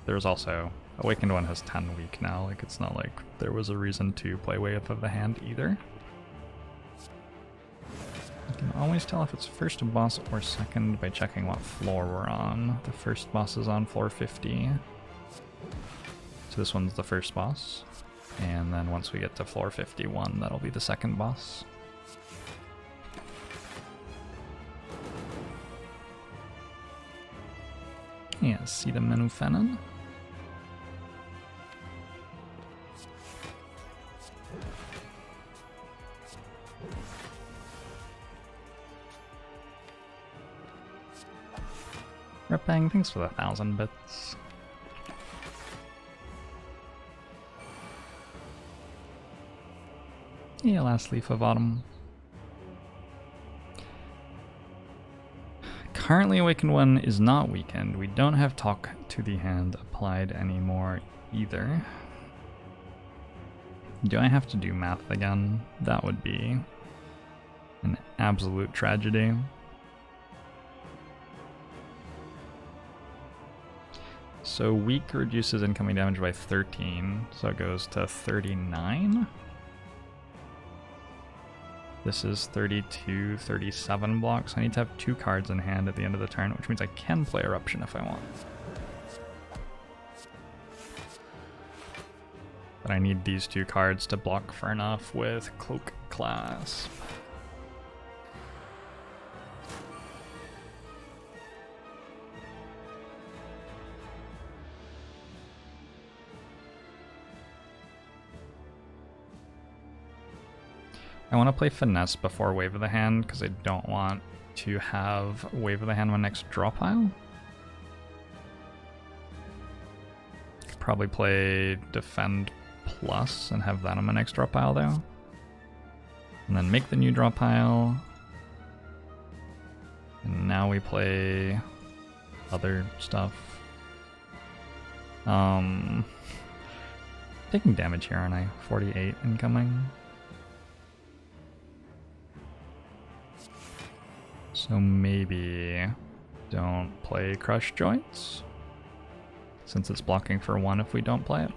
There's also... Awakened One has 10 weak now, like it's not like there was a reason to play Wave of the Hand either. You can always tell if it's first boss or second by checking what floor we're on. The first boss is on floor 50. So this one's the first boss. And then once we get to floor 51, that'll be the second boss. Yeah, see the menu Fenon. Repang, thanks for the 1,000 bits. Yeah, last leaf of autumn. Currently Awakened one is not weakened. We don't have Talk to the Hand applied anymore either. Do I have to do math again? That would be an absolute tragedy. So weak reduces incoming damage by 13, so it goes to 39. This is 32, 37 blocks. I need to have 2 cards in hand at the end of the turn, which means I can play Eruption if I want. But I need these 2 cards to block for enough with Cloak Clasp. I want to play Finesse before Wave of the Hand because I don't want to have Wave of the Hand my next draw pile. Could probably play Defend Plus and have that on my next draw pile though. And then make the new draw pile. And now we play other stuff. Taking damage here, aren't I? 48 incoming. So maybe don't play Crush Joints, since it's blocking for 1 if we don't play it.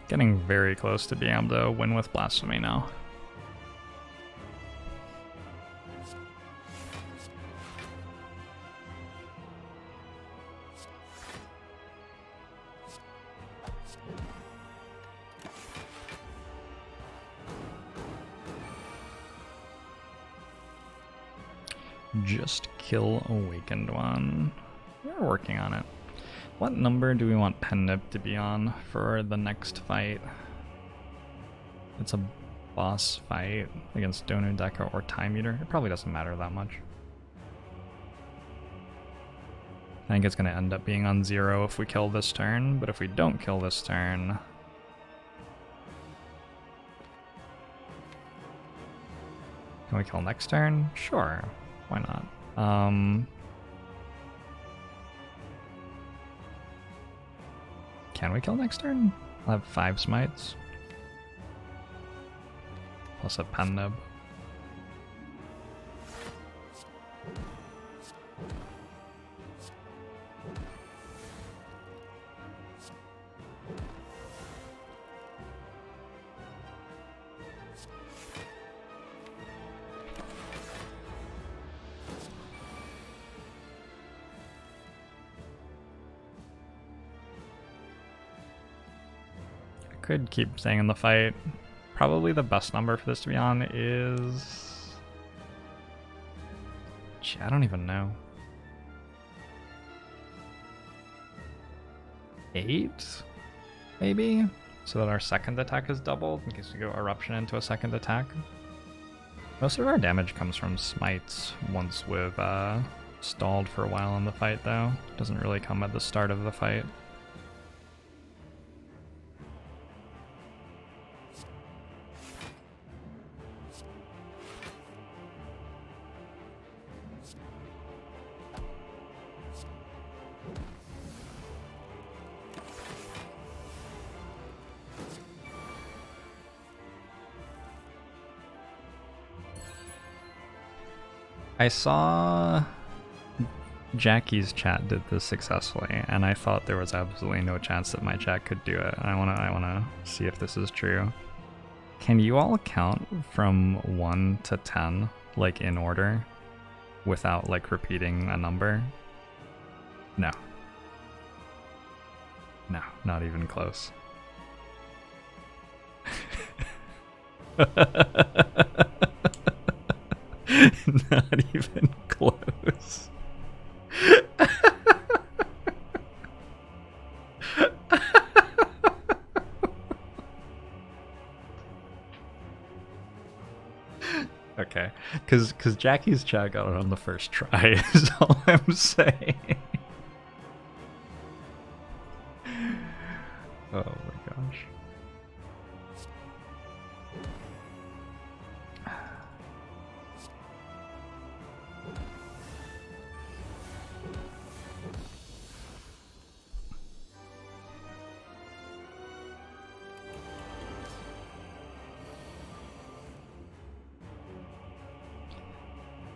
Getting very close to being able to win with Blasphemy now. Just kill Awakened one. We're working on it. What number do we want Pen Nib to be on for the next fight? It's a boss fight against Donor Deca or Time Eater. It probably doesn't matter that much. I think it's going to end up being on 0 if we kill this turn, but if we don't kill this turn... Can we kill next turn? Sure. Why not? Can we kill next turn? I'll have 5 smites. Plus a Pen Nib. Could keep staying in the fight. Probably the best number for this to be on is... Gee, I don't even know. 8? Maybe? So that our second attack is doubled in case we go Eruption into a second attack. Most of our damage comes from smites once we've stalled for a while in the fight though. Doesn't really come at the start of the fight. I saw Jackie's chat did this successfully, and I thought there was absolutely no chance that my chat could do it. I wanna see if this is true. Can you all count from 1 to 10, like in order, without like repeating a number? No. No, not even close. Not even close. Okay, because Jackie's chat got it on the first try is all I'm saying. Oh my gosh.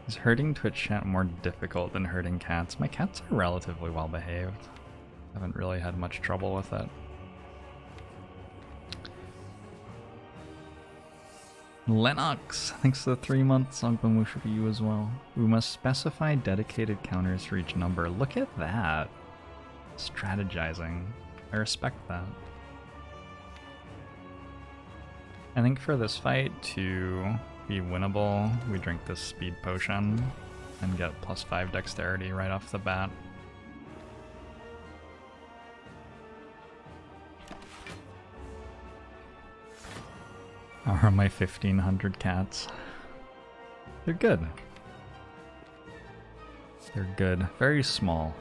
Is herding Twitch chat more difficult than herding cats? My cats are relatively well behaved. Haven't really had much trouble with it. Lennox, thanks for the 3 months. Ogbamush for you as well. We must specify dedicated counters for each number. Look at that. Strategizing. I respect that. I think for this fight to be winnable, we drink this speed potion and get +5 dexterity right off the bat. How are my 1,500 cats? They're good. They're good. Very small.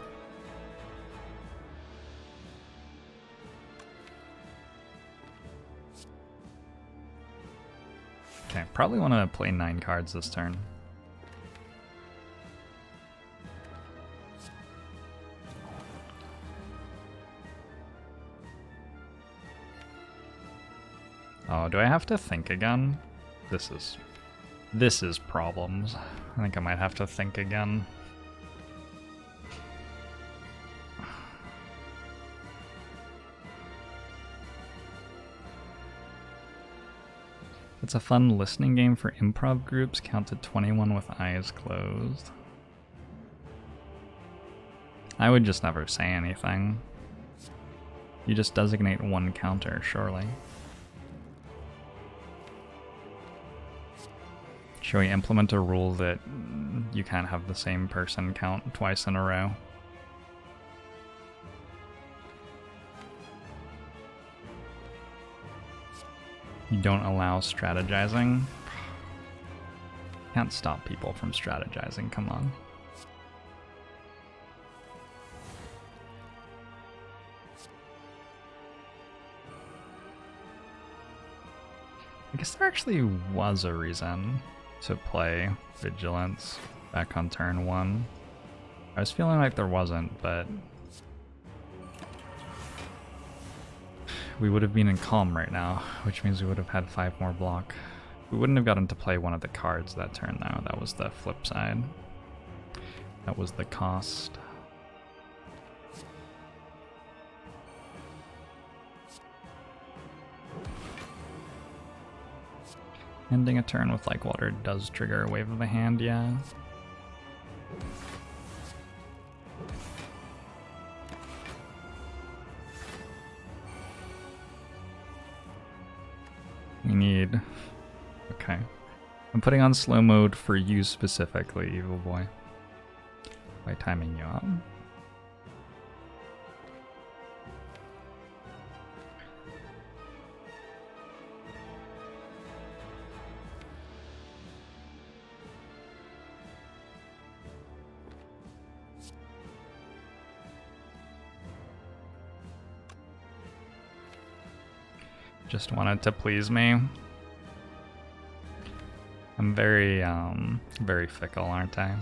Okay, probably want to play 9 cards this turn. Oh, do I have to think again? This is problems. I think I might have to think again. It's a fun listening game for improv groups. Count to 21 with eyes closed. I would just never say anything. You just designate one counter, surely. Should we implement a rule that you can't have the same person count twice in a row? You don't allow strategizing? Can't stop people from strategizing, come on. I guess there actually was a reason to play Vigilance back on turn 1. I was feeling like there wasn't, but we would have been in Calm right now, which means we would have had 5 more block. We wouldn't have gotten to play one of the cards that turn though. That was the flip side. That was the cost. Ending a turn with like water does trigger a wave of the hand, yeah. We need... Okay. I'm putting on slow mode for you specifically, Evil Boy. By timing you up. Just wanted to please me. I'm very fickle, aren't I?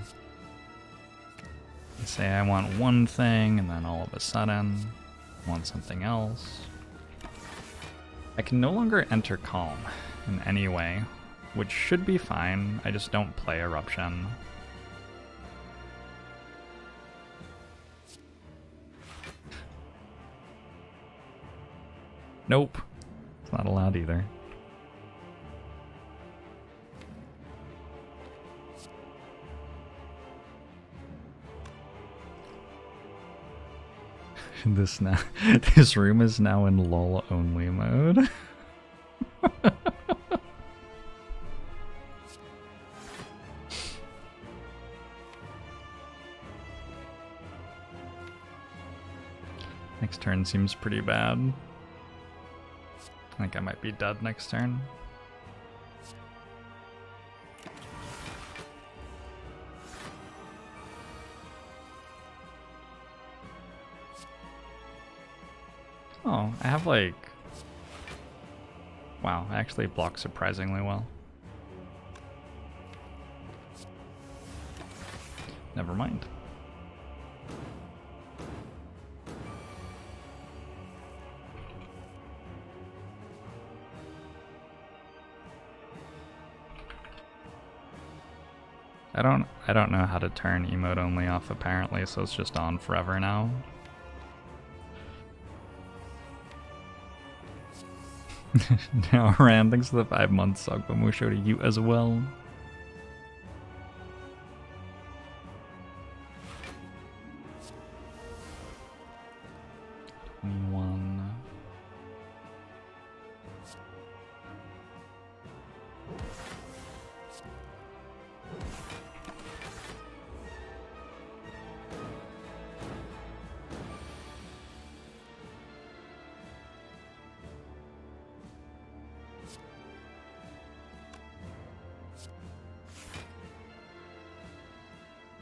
I say I want one thing, and then all of a sudden, I want something else. I can no longer enter Calm in any way, which should be fine. I just don't play Eruption. Nope. It's not allowed either. This room is now in LOL only mode. Next turn seems pretty bad. I think I might be dead next turn. Oh, I have like... Wow, I actually block surprisingly well. Never mind. I don't know how to turn emote only off apparently, so it's just on forever now. Now Rand, thanks for the 5 months, Sagbamusho to you as well.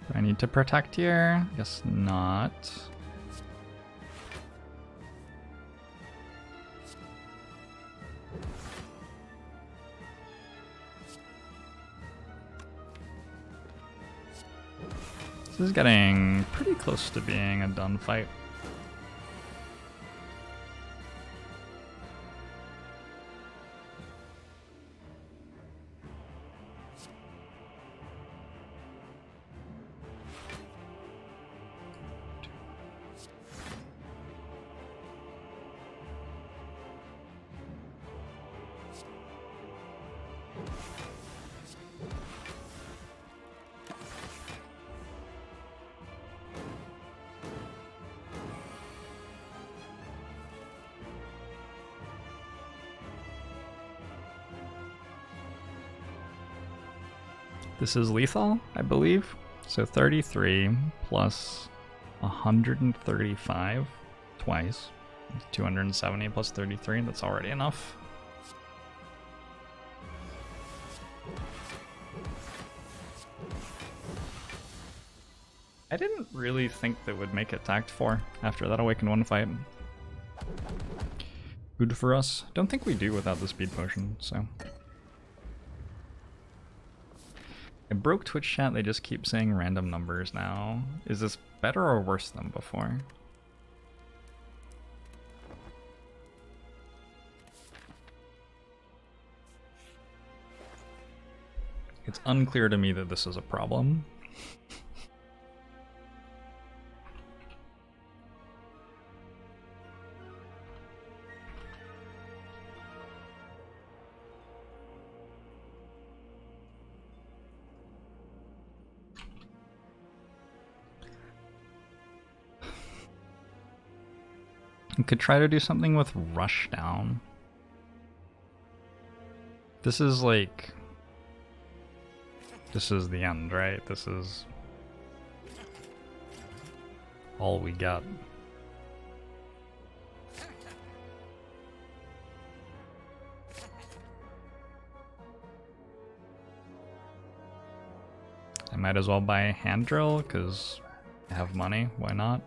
Do I need to protect here? Guess not. This is getting pretty close to being a done fight. This is lethal, I believe. So 33 plus 135 twice. 270 plus 33, that's already enough. I didn't really think that would make it tact 4 after that Awaken 1 fight. Good for us. Don't think we do without the speed potion, so... I broke Twitch chat, they just keep saying random numbers now. Is this better or worse than before? It's unclear to me that this is a problem. We could try to do something with rush down. This is like... This is the end, right? This is... all we got. I might as well buy a hand drill, because I have money, why not?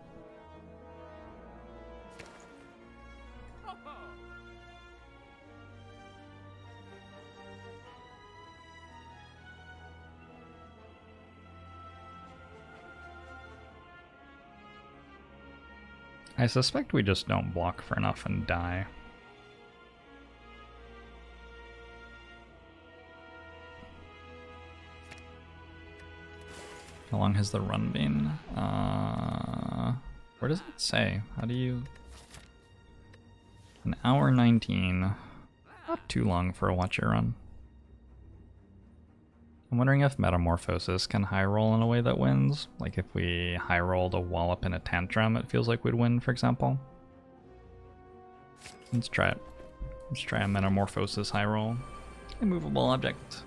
I suspect we just don't block for enough and die. How long has the run been? Where does it say? How do you... An hour 19. Not too long for a watcher run. I'm wondering if Metamorphosis can high roll in a way that wins. Like if we high rolled a Wallop and a Tantrum, it feels like we'd win, for example. Let's try it. Let's try a Metamorphosis high roll. Immovable object.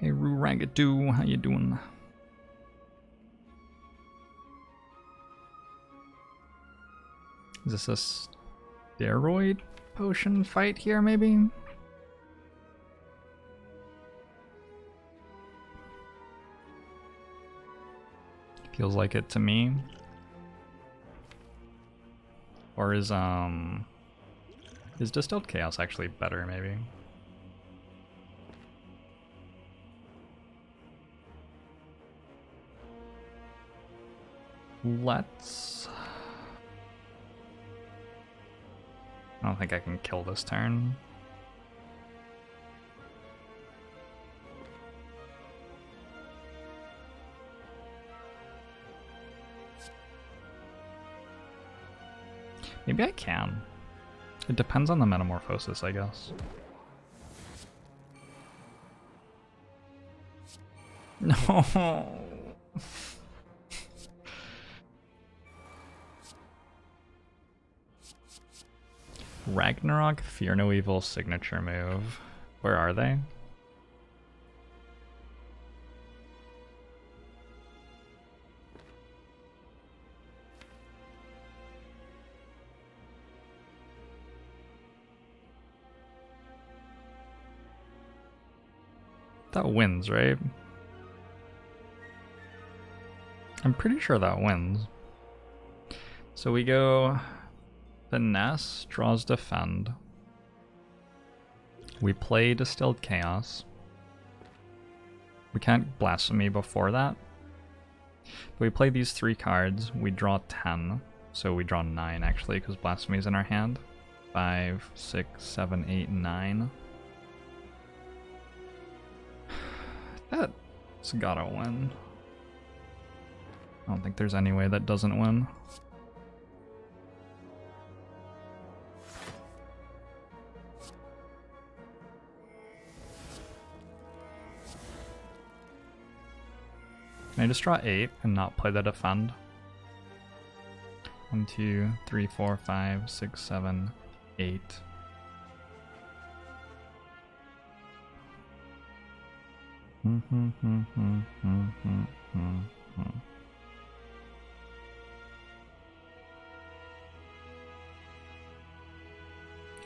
Hey Ruragadu, how you doing? Is this steroid potion fight here, maybe? Feels like it to me. Or is Distilled Chaos actually better, maybe? Let's... I don't think I can kill this turn. Maybe I can. It depends on the metamorphosis, I guess. No. Ragnarok, Fear No Evil signature move. Where are they? That wins, right? I'm pretty sure that wins. So we go Finesse, draws Defend. We play Distilled Chaos. We can't Blasphemy before that. But we play these 3 cards, we draw 10. So we draw 9 actually, because Blasphemy's in our hand. 5, 6, 7, 8, 9. That's gotta win. I don't think there's any way that doesn't win. Can I just draw 8 and not play the Defend? 1, 2, 3, 4, 5, 6, 7, 8. And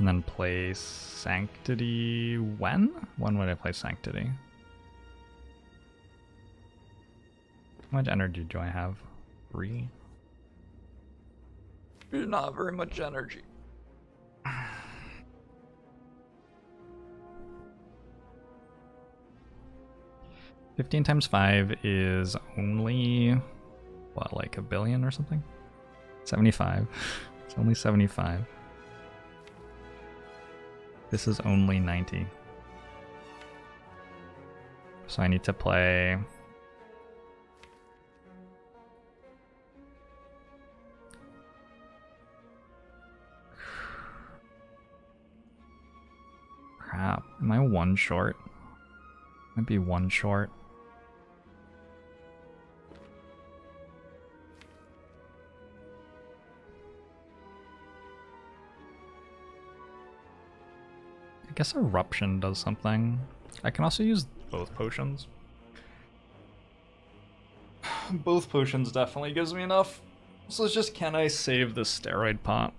then play Sanctity when? When would I play Sanctity? How much energy do I have? 3? Not very much energy. 15 times 5 is only, what, like a billion or something? 75. It's only 75. This is only 90. So I need to play... Crap. Am I 1 short? Might be 1 short. I guess Eruption does something. I can also use both potions. Both potions definitely gives me enough. So it's just, can I save the steroid pot?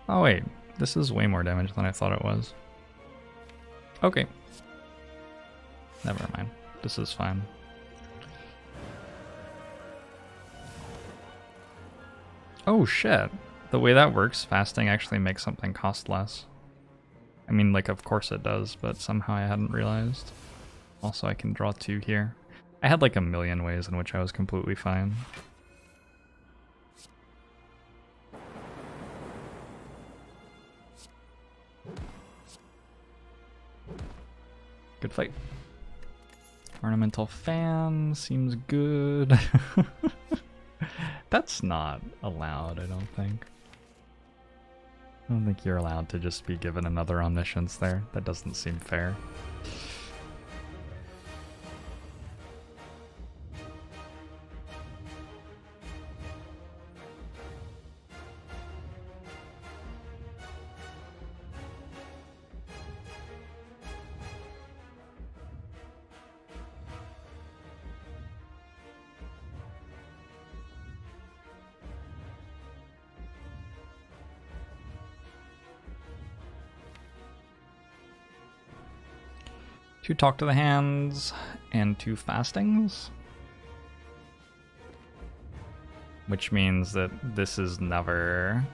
Oh wait, this is way more damage than I thought it was. Okay. Never mind. This is fine. Oh shit. The way that works, fasting actually makes something cost less. I mean, like, of course it does, but somehow I hadn't realized. Also, I can draw 2 here. I had like a million ways in which I was completely fine. Good fight. Ornamental Fan seems good. That's not allowed, I don't think. I don't think you're allowed to just be given another Omniscience there. That doesn't seem fair. 2 talk to the hands and 2 fastings. Which means that this is never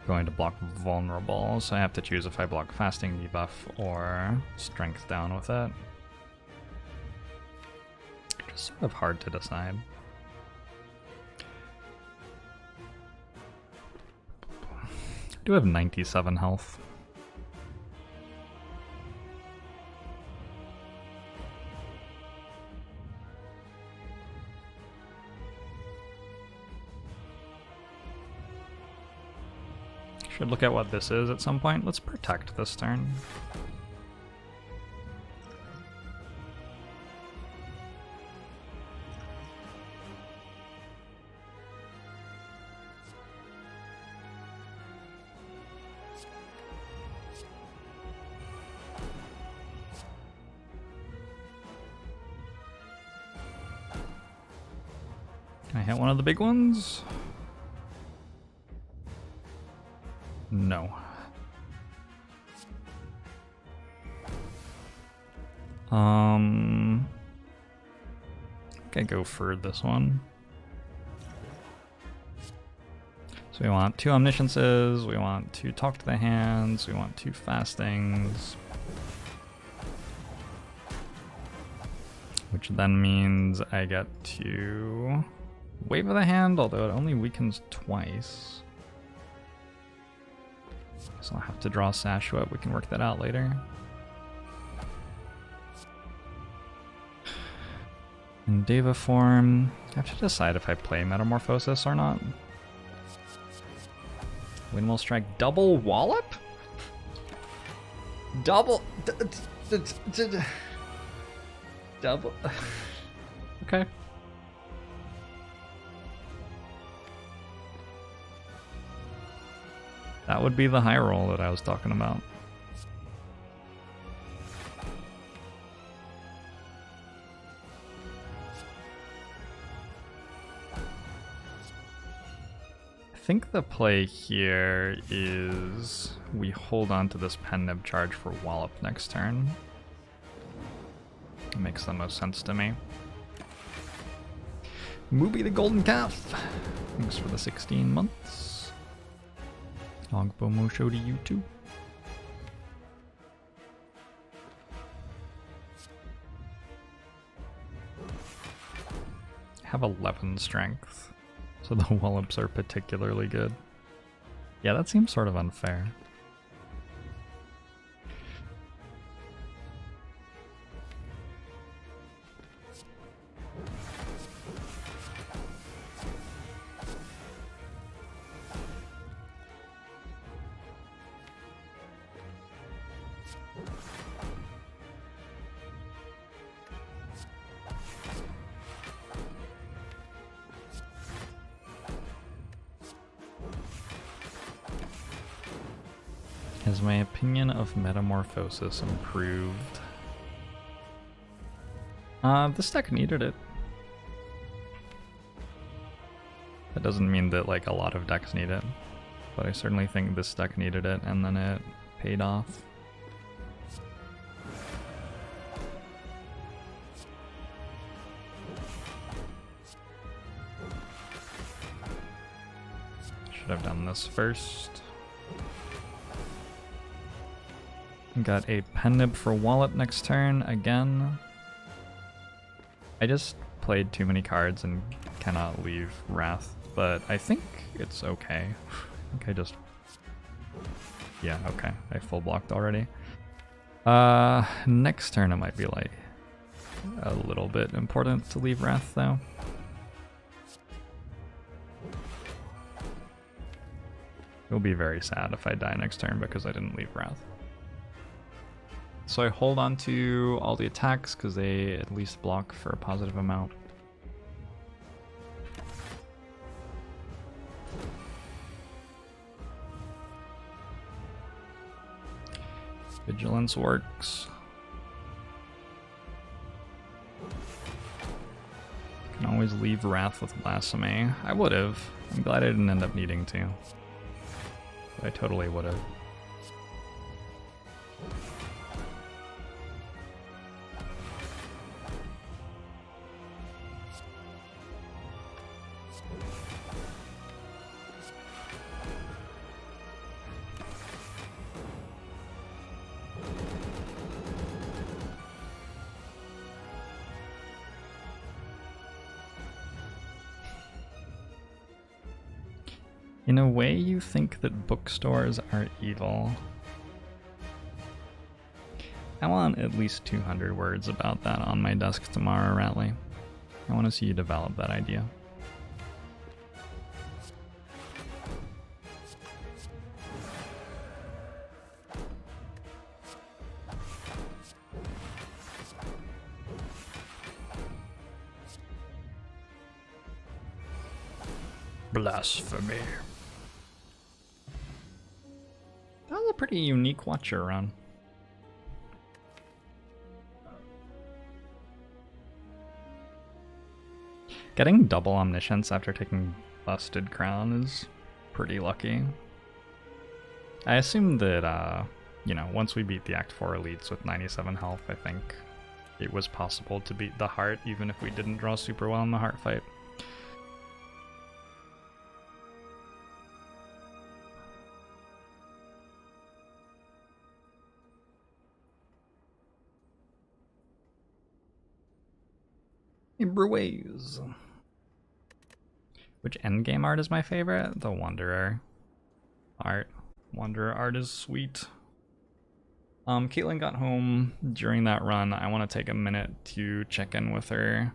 going to block vulnerable, so I have to choose if I block fasting debuff or strength down with it. Just sort of hard to decide. I do have 97 health. Should look at what this is at some point. Let's protect this turn. Can I hit one of the big ones? No. Okay, go for this one. So we want 2 omnisciences, we want 2 talk to the hands, we want 2 fastings. Which then means I get to wave of the hand, although it only weakens twice. So I'll have to draw Sashua. We can work that out later. In Deva form, I have to decide if I play Metamorphosis or not. Windmill Strike, double wallop? Double... Double... Okay. That would be the high roll that I was talking about. I think the play here is we hold on to this pen nib charge for wallop next turn. It makes the most sense to me. Mooby the Golden Calf. Thanks for the 16 months. Ogbomo show to you too. I have 11 strength, so the wallops are particularly good. Yeah, that seems sort of unfair. Has my opinion of Metamorphosis improved? This deck needed it. That doesn't mean that like a lot of decks need it, but I certainly think this deck needed it, and then it paid off. Should have done this first. Got a pen nib for wallop next turn again. I just played too many cards and cannot leave Wrath, but I think it's okay. I think I just... Yeah, okay. I full blocked already. Next turn it might be like a little bit important to leave Wrath though. It'll be very sad if I die next turn because I didn't leave Wrath. So I hold on to all the attacks because they at least block for a positive amount. Vigilance works. Can always leave Wrath with Blasphemy. I would have. I'm glad I didn't end up needing to. But I totally would have. In a way, you think that bookstores are evil. I want at least 200 words about that on my desk tomorrow, Ratley. I want to see you develop that idea. Blasphemy. That was a pretty unique Watcher run. Getting double Omniscience after taking Busted Crown is pretty lucky. I assume that, you know, once we beat the Act 4 elites with 97 health, I think it was possible to beat the Heart even if we didn't draw super well in the Heart fight. Bruise. Which endgame art is my favorite? The Wanderer art. Wanderer art is sweet. Caitlin got home during that run. I want to take a minute to check in with her.